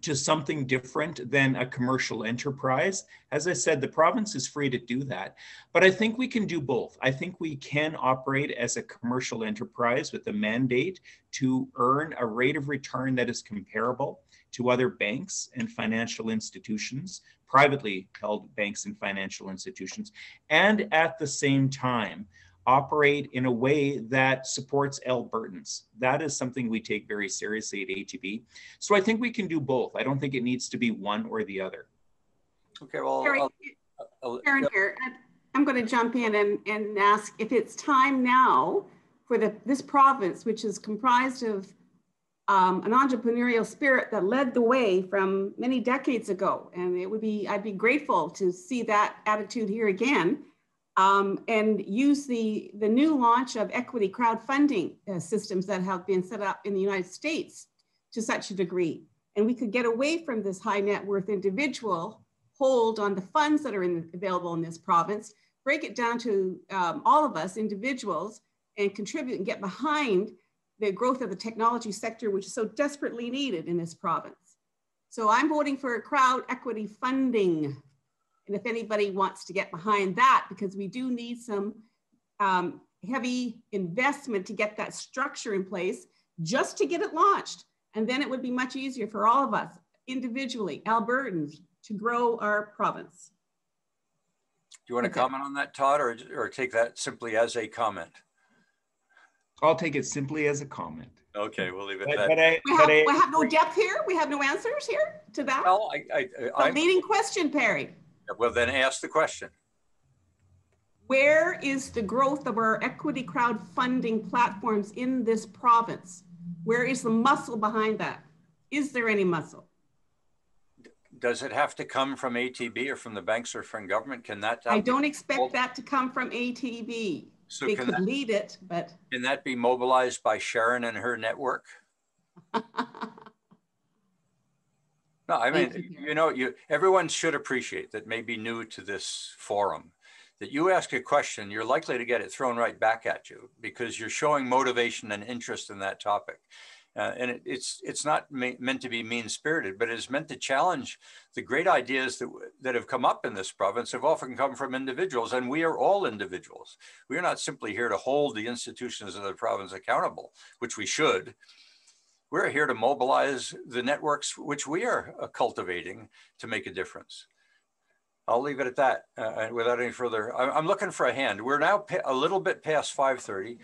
to something different than a commercial enterprise, as I said, the province is free to do that. But I think we can do both. I think we can operate as a commercial enterprise with a mandate to earn a rate of return that is comparable to other banks and financial institutions, privately held banks and financial institutions, and at the same time, operate in a way that supports Albertans. That is something we take very seriously at ATB. So I think we can do both. I don't think it needs to be one or the other.
Okay, well,
Karen here. I'm going to jump in and ask if it's time now for this province, which is comprised of an entrepreneurial spirit that led the way from many decades ago. And I'd be grateful to see that attitude here again, and use the new launch of equity crowdfunding systems that have been set up in the United States to such a degree. And we could get away from this high net worth individual hold on the funds that are available in this province, break it down to all of us individuals and contribute and get behind the growth of the technology sector, which is so desperately needed in this province. So I'm voting for crowd equity funding. And if anybody wants to get behind that, because we do need some heavy investment to get that structure in place, just to get it launched. And then it would be much easier for all of us individually, Albertans, to grow our province.
Do you want to comment on that, Todd, or take that simply as a comment?
I'll take it simply as a comment.
Okay, we'll leave it at that.
We have no depth here. We have no answers here to that.
Well,
a leading question, Perry.
Well, then ask the question.
Where is the growth of our equity crowdfunding platforms in this province? Where is the muscle behind that? Is there any muscle?
Does it have to come from ATB or from the banks or from government? Can that?
I don't expect that to come from ATB.
So
they could lead it, but
can that be mobilized by Sharon and her network? No, I mean, everyone should appreciate that may be new to this forum, that you ask a question, you're likely to get it thrown right back at you because you're showing motivation and interest in that topic. And it's not meant to be mean-spirited, but it's meant to challenge the great ideas that have come up in this province have often come from individuals, and we are all individuals. We are not simply here to hold the institutions of the province accountable, which we should, we're here to mobilize the networks which we are cultivating to make a difference. I'll leave it at that without any further. I'm looking for a hand. We're now a little bit past 5:30.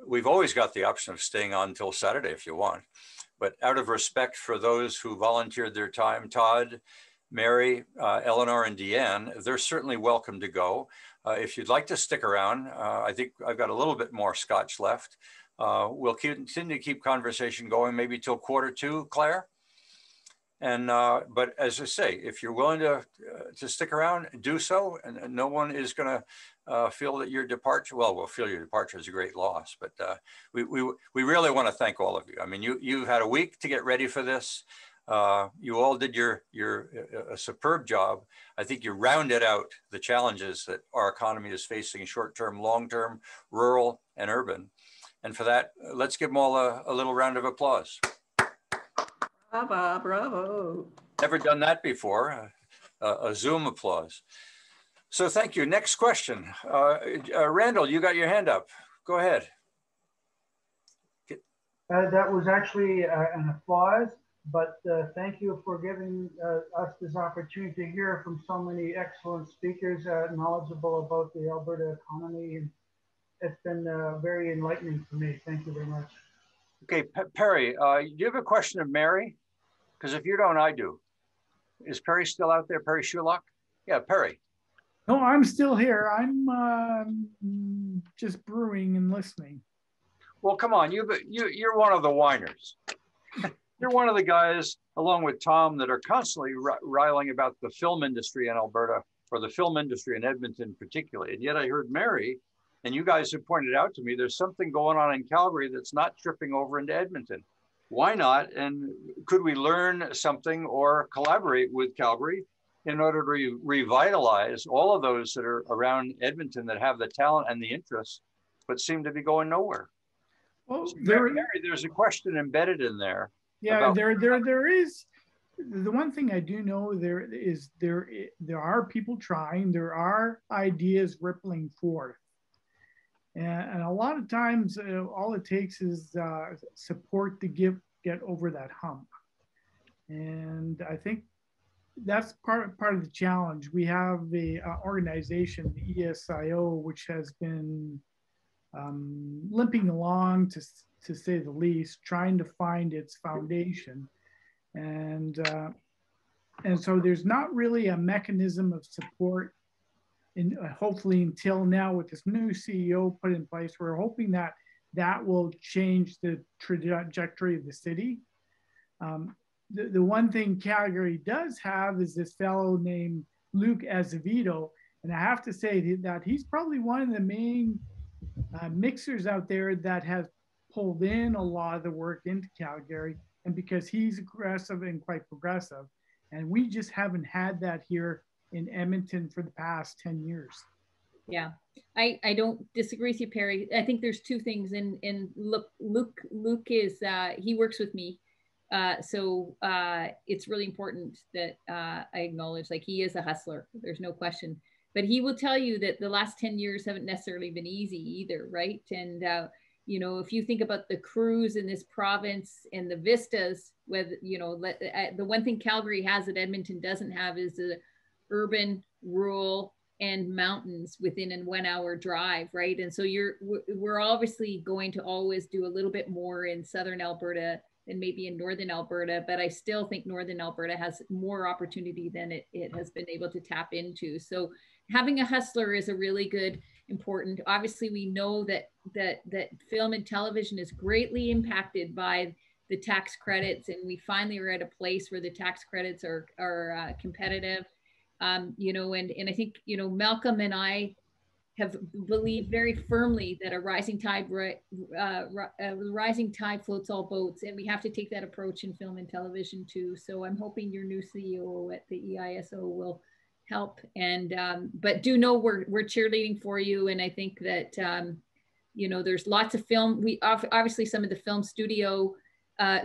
We've always got the option of staying on until Saturday if you want. But out of respect for those who volunteered their time, Todd, Mary, Eleanor, and Deanne, they're certainly welcome to go. If you'd like to stick around, I think I've got a little bit more scotch left. We'll continue to keep conversation going maybe till 1:45, Claire. And but as I say, if you're willing to stick around, do so, and no one is going to feel that your departure. Well, we'll feel your departure is a great loss, but we really want to thank all of you. I mean, you had a week to get ready for this. You all did a superb job. I think you rounded out the challenges that our economy is facing: short-term, long-term, rural, and urban. And for that, let's give them all a little round of applause.
Bravo, bravo.
Never done that before, a Zoom applause. So thank you. Next question. Randall, you got your hand up. Go ahead.
That was actually an applause, but thank you for giving us this opportunity to hear from so many excellent speakers knowledgeable about the Alberta economy. And it's been very enlightening for me. Thank you very much.
Okay, Perry, do you have a question of Mary? Because if you don't, I do. Is Perry still out there, Perry Shulock? Yeah, Perry.
No, I'm still here. I'm just brewing and listening.
Well, come on, you're one of the whiners. You're one of the guys, along with Tom, that are constantly riling about the film industry in Alberta, or the film industry in Edmonton particularly. And yet I heard Mary, and you guys have pointed out to me, there's something going on in Calgary that's not tripping over into Edmonton. Why not? And could we learn something or collaborate with Calgary in order to revitalize all of those that are around Edmonton that have the talent and the interest, but seem to be going nowhere?
Well,
so Mary, there's a question embedded in there.
Yeah, there is. The one thing I do know there are people trying. There are ideas rippling forth. And a lot of times, all it takes is support to get over that hump. And I think that's part of the challenge. We have the organization, the ESIO, which has been limping along, to say the least, trying to find its foundation. And so there's not really a mechanism of support. And hopefully until now with this new CEO put in place, we're hoping that that will change the trajectory of the city. The one thing Calgary does have is this fellow named Luke Azevedo. And I have to say that he's probably one of the main mixers out there that has pulled in a lot of the work into Calgary. And because he's aggressive and quite progressive. And we just haven't had that here in Edmonton for the past 10 years.
Yeah, I don't disagree with you, Perry. I think there's two things. And Luke is, he works with me. So it's really important that I acknowledge, like, he is a hustler. There's no question. But he will tell you that the last 10 years haven't necessarily been easy either, right? And, you know, if you think about the crews in this province and the vistas, with, you know, the one thing Calgary has that Edmonton doesn't have is the urban, rural, and mountains within a 1 hour drive, right? And so we're obviously going to always do a little bit more in Southern Alberta than maybe in Northern Alberta, but I still think Northern Alberta has more opportunity than it has been able to tap into. So having a hustler is a really good, important. Obviously, we know that film and television is greatly impacted by the tax credits, and we finally are at a place where the tax credits are competitive. You know, and I think, you know, Malcolm and I have believed very firmly that a rising tide floats all boats, and we have to take that approach in film and television too. So I'm hoping your new CEO at the EISO will help. And but do know we're cheerleading for you, and I think that you know, there's lots of film. We obviously some of the film studio.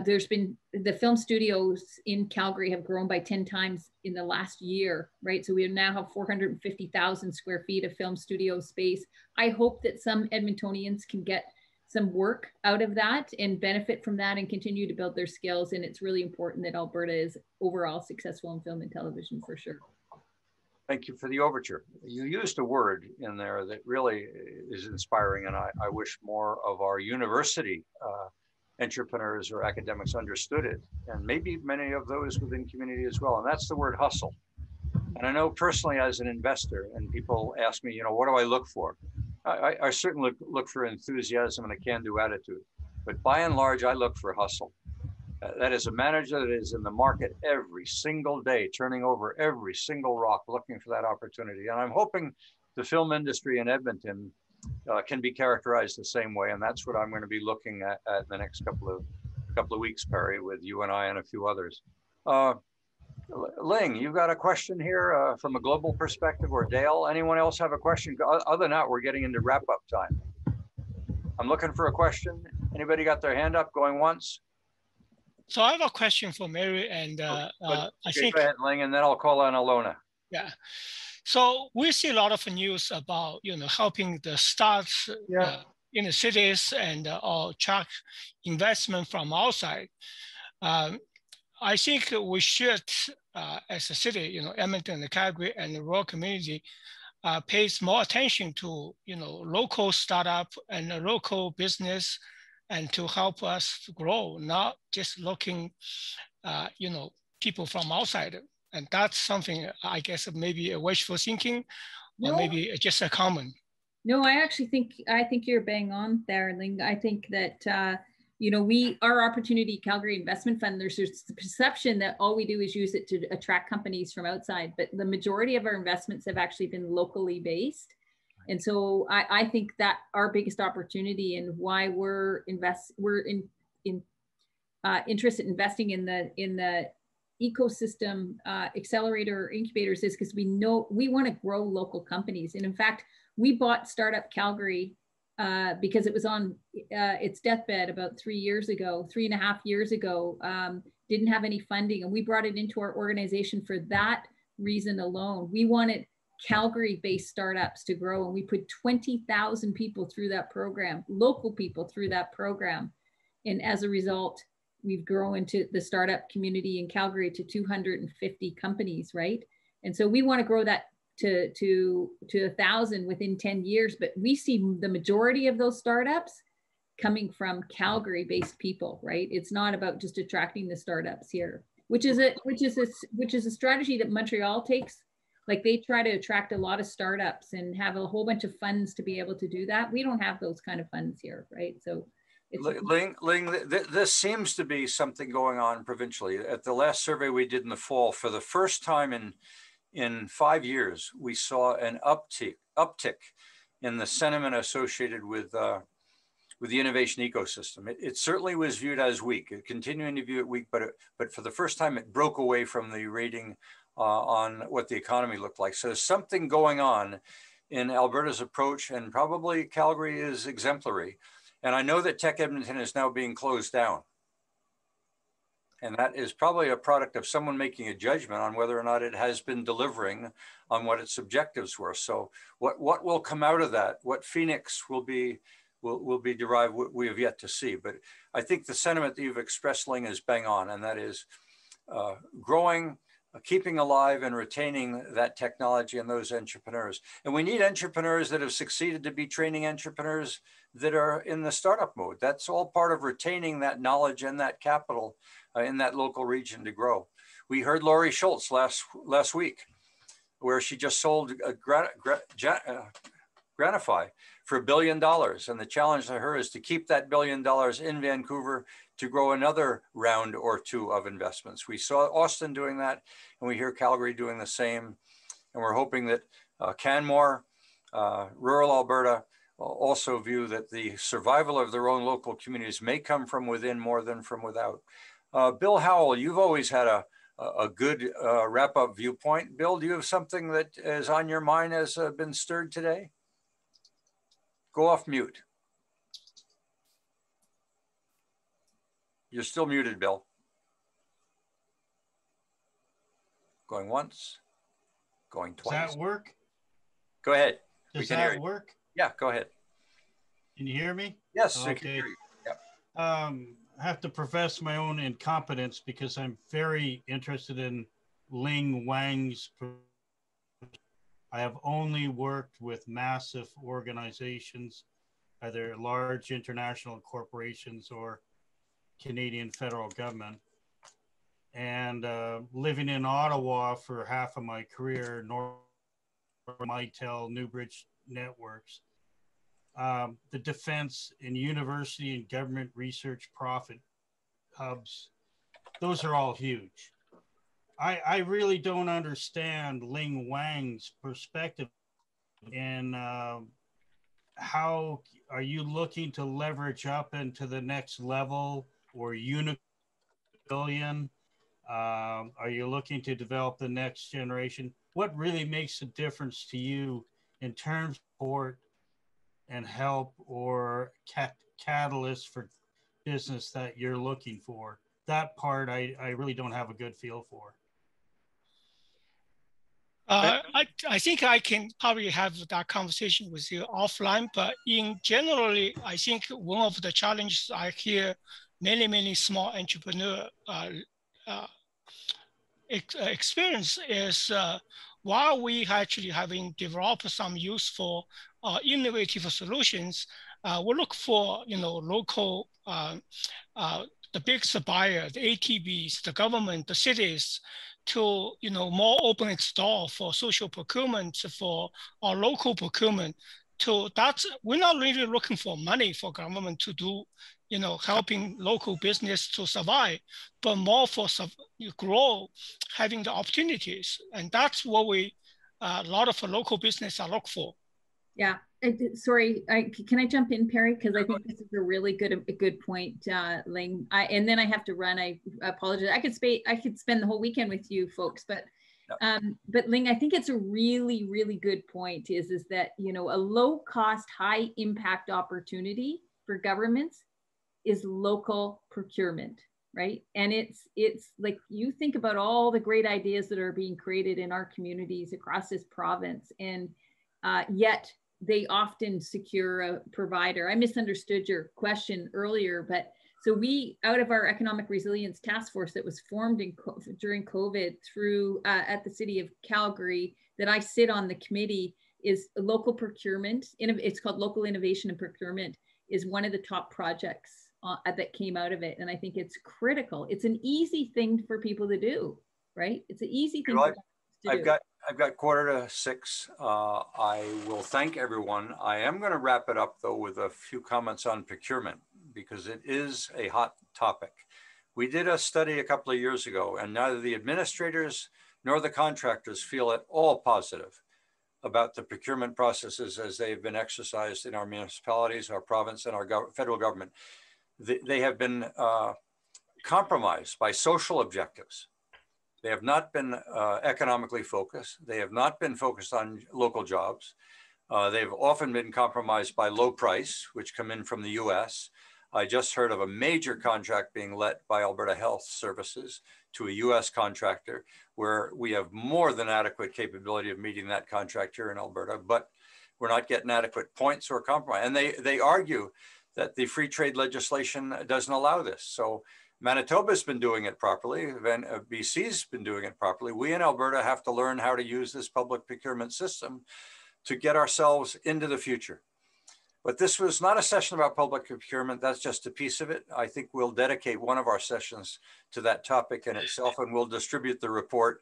There's been the film studios in Calgary have grown by 10 times in the last year, right? So we now have 450,000 square feet of film studio space. I hope that some Edmontonians can get some work out of that and benefit from that and continue to build their skills. And it's really important that Alberta is overall successful in film and television for sure.
Thank you for the overture. You used a word in there that really is inspiring, and I wish more of our university entrepreneurs or academics understood it, and maybe many of those within community as well, and that's the word hustle. And I know personally as an investor, and people ask me, you know, what do I look for? I certainly look for enthusiasm and a can-do attitude, but by and large, I look for hustle. That is a manager that is in the market every single day, turning over every single rock, looking for that opportunity. And I'm hoping the film industry in Edmonton can be characterized the same way. And that's what I'm going to be looking at the next couple of weeks, Perry, with you and I and a few others. Ling, you got a question here from a global perspective, or Dale? Anyone else have a question? Other than that, we're getting into wrap-up time. I'm looking for a question. Anybody got their hand up going once?
So I have a question for Mary, and I think.
Go ahead, Ling, and then I'll call on Eleanor.
Yeah. So we see a lot of news about, you know, helping the starts in the cities and attract investment from outside. I think we should, as a city, you know, Edmonton, the Calgary, and the rural community, pays more attention to, you know, local startup and local business, and to help us grow, not just looking, you know, people from outside. And that's something, I guess, maybe a wishful thinking, or maybe just a common.
No, I think you're bang on there, Ling. I think that, you know, our Opportunity Calgary Investment Fund, there's the perception that all we do is use it to attract companies from outside, but the majority of our investments have actually been locally based. And so I think that our biggest opportunity and why we're interested in investing in the ecosystem accelerator incubators is because we know we want to grow local companies. And in fact, we bought Startup Calgary because it was on its deathbed about 3.5 years ago, didn't have any funding. And we brought it into our organization for that reason alone. We wanted Calgary-based startups to grow, and we put 20,000 people through that program, local people through that program. And as a result, we've grown into the startup community in Calgary to 250 companies, right? And so we want to grow that to 1,000 within 10 years, but we see the majority of those startups coming from Calgary-based people, right? It's not about just attracting the startups here, which is a strategy that Montreal takes. Like they try to attract a lot of startups and have a whole bunch of funds to be able to do that. We don't have those kind of funds here, right? So
Ling, this seems to be something going on provincially. At the last survey we did in the fall, for the first time in 5 years, we saw an uptick in the sentiment associated with the innovation ecosystem. It certainly was viewed as weak, continuing to view it weak, but for the first time it broke away from the rating on what the economy looked like. So there's something going on in Alberta's approach, and probably Calgary is exemplary. And I know that Tech Edmonton is now being closed down. And that is probably a product of someone making a judgment on whether or not it has been delivering on what its objectives were. So what will come out of that, what Phoenix will be derived, we have yet to see. But I think the sentiment that you've expressed, Ling, is bang on, and that is growing, keeping alive and retaining that technology and those entrepreneurs. And we need entrepreneurs that have succeeded to be training entrepreneurs that are in the startup mode. That's all part of retaining that knowledge and that capital in that local region to grow. We heard Laurie Schultz last week, where she just sold Granify for $1 billion. And the challenge to her is to keep that $1 billion in Vancouver to grow another round or two of investments. We saw Austin doing that, and we hear Calgary doing the same. And we're hoping that Canmore, rural Alberta, also view that the survival of their own local communities may come from within more than from without. Bill Howell, you've always had a good wrap-up viewpoint. Bill, do you have something that is on your mind has been stirred today? Go off mute. You're still muted, Bill. Going once, going twice.
Does that work?
Go ahead.
Does that work?
Yeah, go ahead.
Can you hear me?
Yes, I can
okay.
hear you. Yep.
I have to profess my own incompetence because I'm very interested in Ling Wang's. I have only worked with massive organizations, either large international corporations or Canadian federal government. And living in Ottawa for half of my career, North Mitel, Newbridge Networks, the defense and university and government research profit hubs, those are all huge. I really don't understand Ling Wang's perspective and how are you looking to leverage up into the next level or billion? Are you looking to develop the next generation? What really makes a difference to you in terms of support and help or catalyst for business that you're looking for? That part I really don't have a good feel for.
I think I can probably have that conversation with you offline, but in generally, I think one of the challenges I hear many small entrepreneurs experience is while we actually having developed some useful innovative solutions, we look for local the big buyer, the ATBs, the government, the cities, to more open its door for social procurement, for our local procurement. We're not really looking for money for government to do, helping local business to survive, but more for grow, having the opportunities, and that's what a lot of local business are look for.
Yeah, sorry, can I jump in, Perry? Because I think this is a really good point, Ling. And then I have to run. I apologize. I could spend the whole weekend with you folks, but Ling, I think it's a really good point. Is that a low cost, high impact opportunity for governments is local procurement, right? And it's like you think about all the great ideas that are being created in our communities across this province, and yet they often secure a provider. I misunderstood your question earlier, but so we, out of our economic resilience task force that was formed during COVID through at the city of Calgary, that I sit on the committee, is local procurement. It's called Local Innovation and Procurement, is one of the top projects that came out of it. And I think it's critical. It's an easy thing for people to do, right? It's an easy thing to do.
I've got 5:45. I will thank everyone. I am going to wrap it up though with a few comments on procurement, because it is a hot topic. We did a study a couple of years ago, and neither the administrators nor the contractors feel at all positive about the procurement processes as they've been exercised in our municipalities, our province, and our federal government. They have been compromised by social objectives. They have not been economically focused. They have not been focused on local jobs. They've often been compromised by low price, which come in from the US. I just heard of a major contract being let by Alberta Health Services to a US contractor, where we have more than adequate capability of meeting that contract here in Alberta, but we're not getting adequate points or compromise. And they argue that the free trade legislation doesn't allow this. So Manitoba's been doing it properly. BC's been doing it properly. We in Alberta have to learn how to use this public procurement system to get ourselves into the future. But this was not a session about public procurement. That's just a piece of it. I think we'll dedicate one of our sessions to that topic in itself, and we'll distribute the report.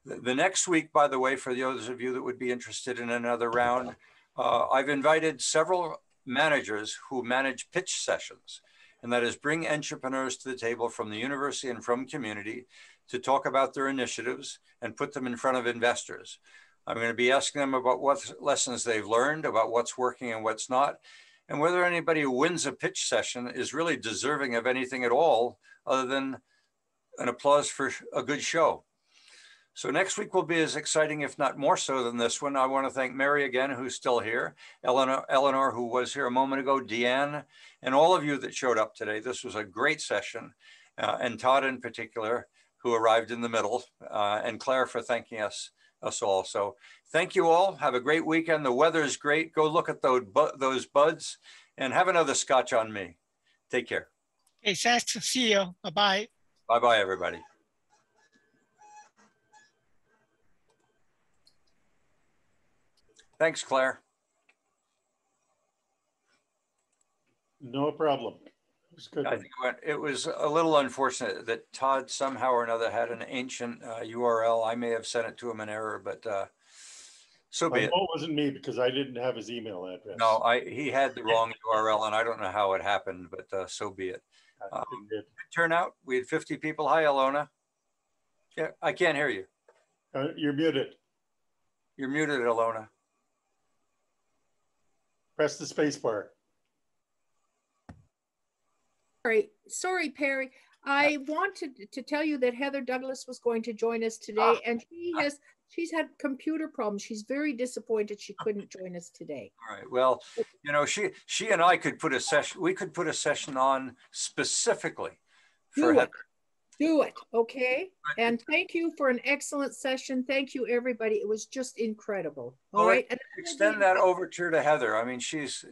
The next week, by the way, for those of you that would be interested in another round, I've invited several managers who manage pitch sessions. And that is bring entrepreneurs to the table from the university and from community to talk about their initiatives and put them in front of investors. I'm going to be asking them about what lessons they've learned, about what's working and what's not, and whether anybody who wins a pitch session is really deserving of anything at all other than an applause for a good show. So next week will be as exciting, if not more so than this one. I want to thank Mary again, who's still here, Eleanor, who was here a moment ago, Deanne, and all of you that showed up today. This was a great session, and Todd in particular, who arrived in the middle, and Claire for thanking us all. So thank you all. Have a great weekend. The weather is great. Go look at those buds And have another scotch on me. Take care.
Okay, thanks. See you. Bye-bye.
Bye-bye, everybody. Thanks, Claire.
No problem. It was good.
I think it was a little unfortunate that Todd somehow or another had an ancient URL. I may have sent it to him in error, but so be it.
It wasn't me because I didn't have his email address.
No, he had the wrong URL, and I don't know how it happened, but so be it. Good turnout. We had 50 people. Hi, Eleanor. Yeah, I can't hear you.
You're muted.
You're muted, Eleanor.
Press the space bar.
Sorry, Perry. I wanted to tell you that Heather Douglas was going to join us today, and she's had computer problems. She's very disappointed she couldn't join us today.
All right. Well, you know, she and I could put a session. We could put a session on specifically for Heather.
Do it, okay? And thank you for an excellent session. Thank you, everybody. It was just incredible. All right. And
extend that overture to Heather. I mean, she's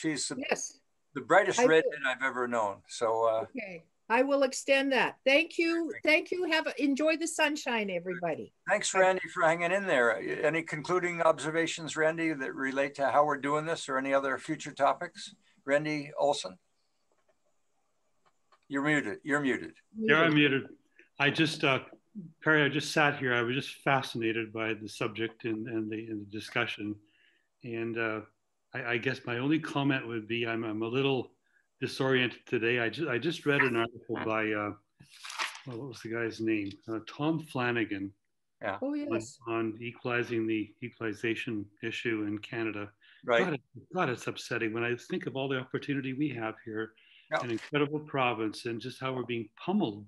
yes.
The brightest redhead I've ever known. So
okay, I will extend that. Thank you. Thank you. Enjoy the sunshine, everybody.
Thanks, Randy, for hanging in there. Any concluding observations, Randy, that relate to how we're doing this or any other future topics? Randy Olson? You're muted. You're muted.
Yeah, I'm muted. I just, Perry, I just sat here. I was just fascinated by the subject and the discussion. And I guess my only comment would be I'm a little disoriented today. I just read an article by, what was the guy's name? Tom Flanagan.
Yeah.
Oh, yes.
On equalizing the equalization issue in Canada.
Right.
God, it's upsetting when I think of all the opportunity we have here. Yeah. An incredible province and just how we're being pummeled,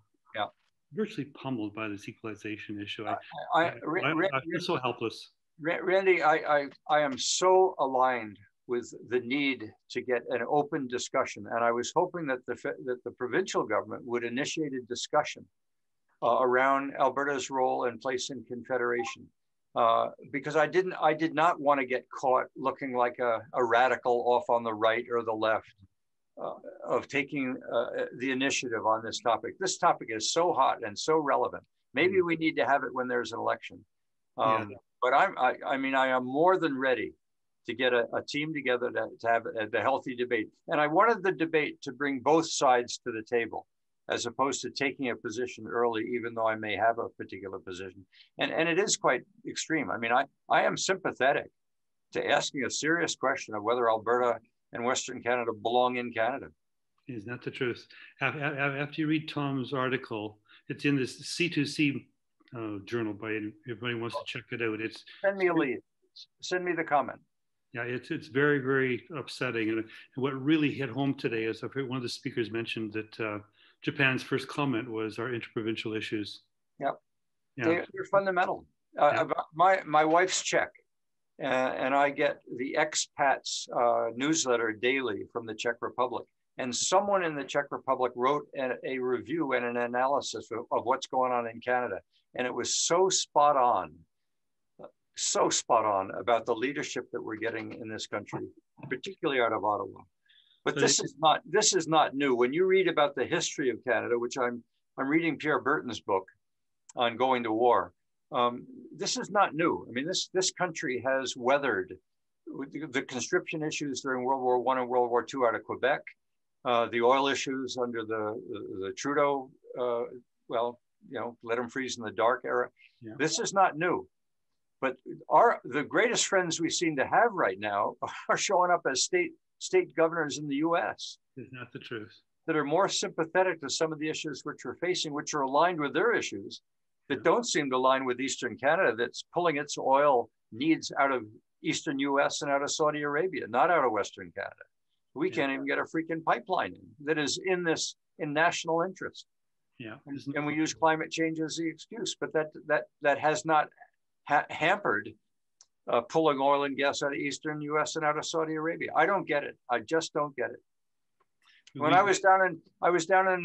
virtually pummeled by this equalization issue. I feel so helpless.
Randy, I am so aligned with the need to get an open discussion, and I was hoping that the provincial government would initiate a discussion around Alberta's role and place in Confederation, because I did not want to get caught looking like a radical off on the right or the left. Of taking the initiative on this topic. This topic is so hot and so relevant. Maybe we need to have it when there's an election. But I mean, I am more than ready to get a team together to have a healthy debate. And I wanted the debate to bring both sides to the table, as opposed to taking a position early, even though I may have a particular position. And it is quite extreme. I mean, I am sympathetic to asking a serious question of whether Alberta and Western Canada belong in Canada.
Is that the truth? After you read Tom's article, it's in this C2C journal by everybody wants to check it out. It's
send me a lead. Send me the comment.
Yeah, it's very, very upsetting. And what really hit home today is one of the speakers mentioned that Japan's first comment was our interprovincial issues.
Yep. Yeah. They're fundamental. My wife's Czech. And I get the expats newsletter daily from the Czech Republic. And someone in the Czech Republic wrote a review and an analysis of what's going on in Canada. And it was so spot on about the leadership that we're getting in this country, particularly out of Ottawa. But this is not new. When you read about the history of Canada, which I'm reading Pierre Burton's book on going to war, this is not new. I mean, this country has weathered the conscription issues during World War I and World War II out of Quebec, the oil issues under the Trudeau, let them freeze in the dark era. Yeah. This is not new. But the greatest friends we seem to have right now are showing up as state governors in the US.
Is not the truth.
That are more sympathetic to some of the issues which we're facing, which are aligned with their issues, that don't seem to align with Eastern Canada, that's pulling its oil needs out of Eastern US and out of Saudi Arabia, not out of Western Canada. We can't even get a freaking pipeline in that is in national interest.
Yeah.
And we use climate change as the excuse, but that has not hampered pulling oil and gas out of Eastern US and out of Saudi Arabia. I don't get it. I just don't get it. When I was down in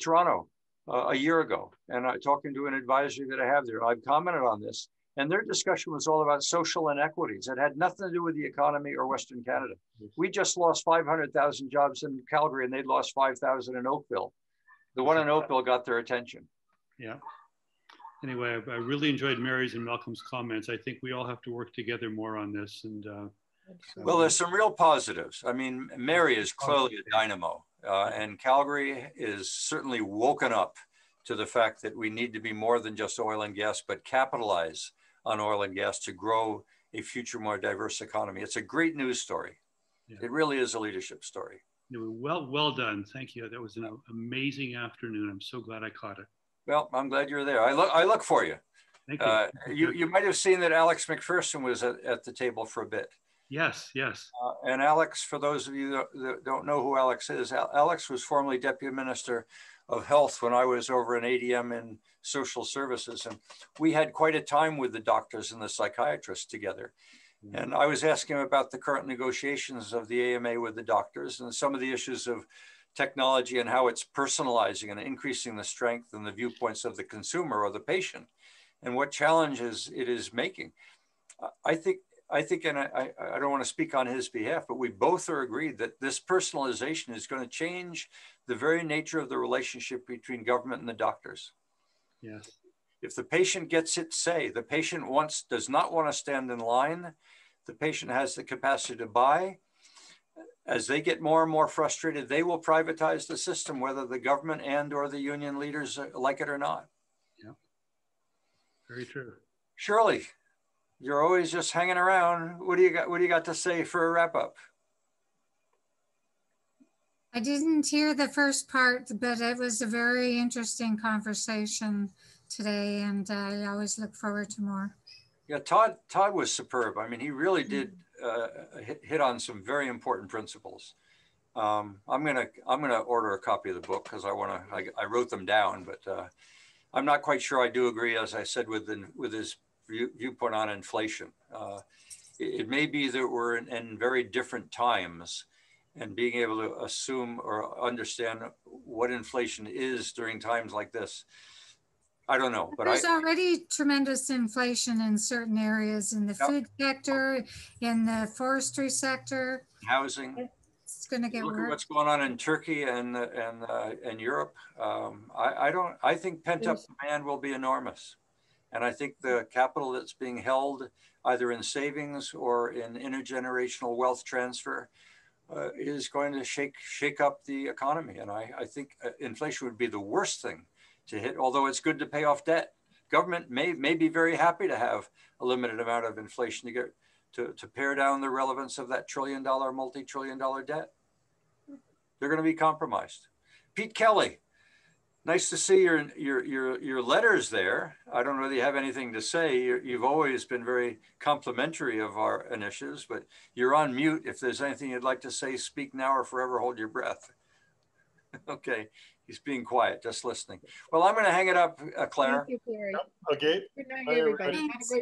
Toronto, a year ago, and talking to an advisory that I have there, I've commented on this. And their discussion was all about social inequities. It had nothing to do with the economy or Western Canada. We just lost 500,000 jobs in Calgary, and they'd lost 5,000 in Oakville. The one in Oakville got their attention.
Yeah. Anyway, I really enjoyed Mary's and Malcolm's comments. I think we all have to work together more on this. And
well, there's some real positives. I mean, Mary is clearly a dynamo, and Calgary is certainly woken up to the fact that we need to be more than just oil and gas, but capitalize on oil and gas to grow a future, more diverse economy. It's a great news story. Yeah. It really is a leadership story.
Well done. Thank you. That was an amazing afternoon. I'm so glad I caught it. Well,
I'm glad you're there. I look for you.
Thank
you. You might have seen that Alex McPherson was at the table for a bit.
Yes, yes.
And Alex, for those of you that don't know who Alex is, Alex was formerly Deputy Minister of Health when I was over in ADM in social services. And we had quite a time with the doctors and the psychiatrists together. And I was asking him about the current negotiations of the AMA with the doctors and some of the issues of technology and how it's personalizing and increasing the strength and the viewpoints of the consumer or the patient and what challenges it is making. I think, and I don't want to speak on his behalf, but we both are agreed that this personalization is going to change the very nature of the relationship between government and the doctors.
Yes.
If the patient gets its say, the patient does not want to stand in line, the patient has the capacity to buy. As they get more and more frustrated, they will privatize the system, whether the government and or the union leaders like it or not.
Yeah, very true.
Shirley, you're always just hanging around. What do you got to say for a wrap up?
I didn't hear the first part, but it was a very interesting conversation today, and I always look forward to more.
Yeah, Todd was superb. I mean, he really did hit on some very important principles. I'm gonna order a copy of the book because I wrote them down, but I'm not quite sure I do agree, as I said, with his viewpoint on inflation. It may be that we're in very different times, and being able to assume or understand what inflation is during times like this, I don't know. But
there's already tremendous inflation in certain areas, in the food sector, in the forestry sector,
housing.
It's going to get worse.
Look at what's going on in Turkey and Europe. I think pent-up demand will be enormous, and I think the capital that's being held either in savings or in intergenerational wealth transfer is going to shake up the economy. And I think inflation would be the worst thing to hit, although it's good to pay off debt. Government may be very happy to have a limited amount of inflation to get to pare down the relevance of that trillion-dollar, multi-trillion-dollar debt. They're going to be compromised. Pete Kelly, nice to see your letters there. I don't really have anything to say. You've always been very complimentary of our initiatives, but you're on mute. If there's anything you'd like to say, speak now or forever hold your breath. Okay, he's being quiet, just listening. Well, I'm going to hang it up, Claire.
Thank you, Gary.
Okay.
Good night, everybody. Have a great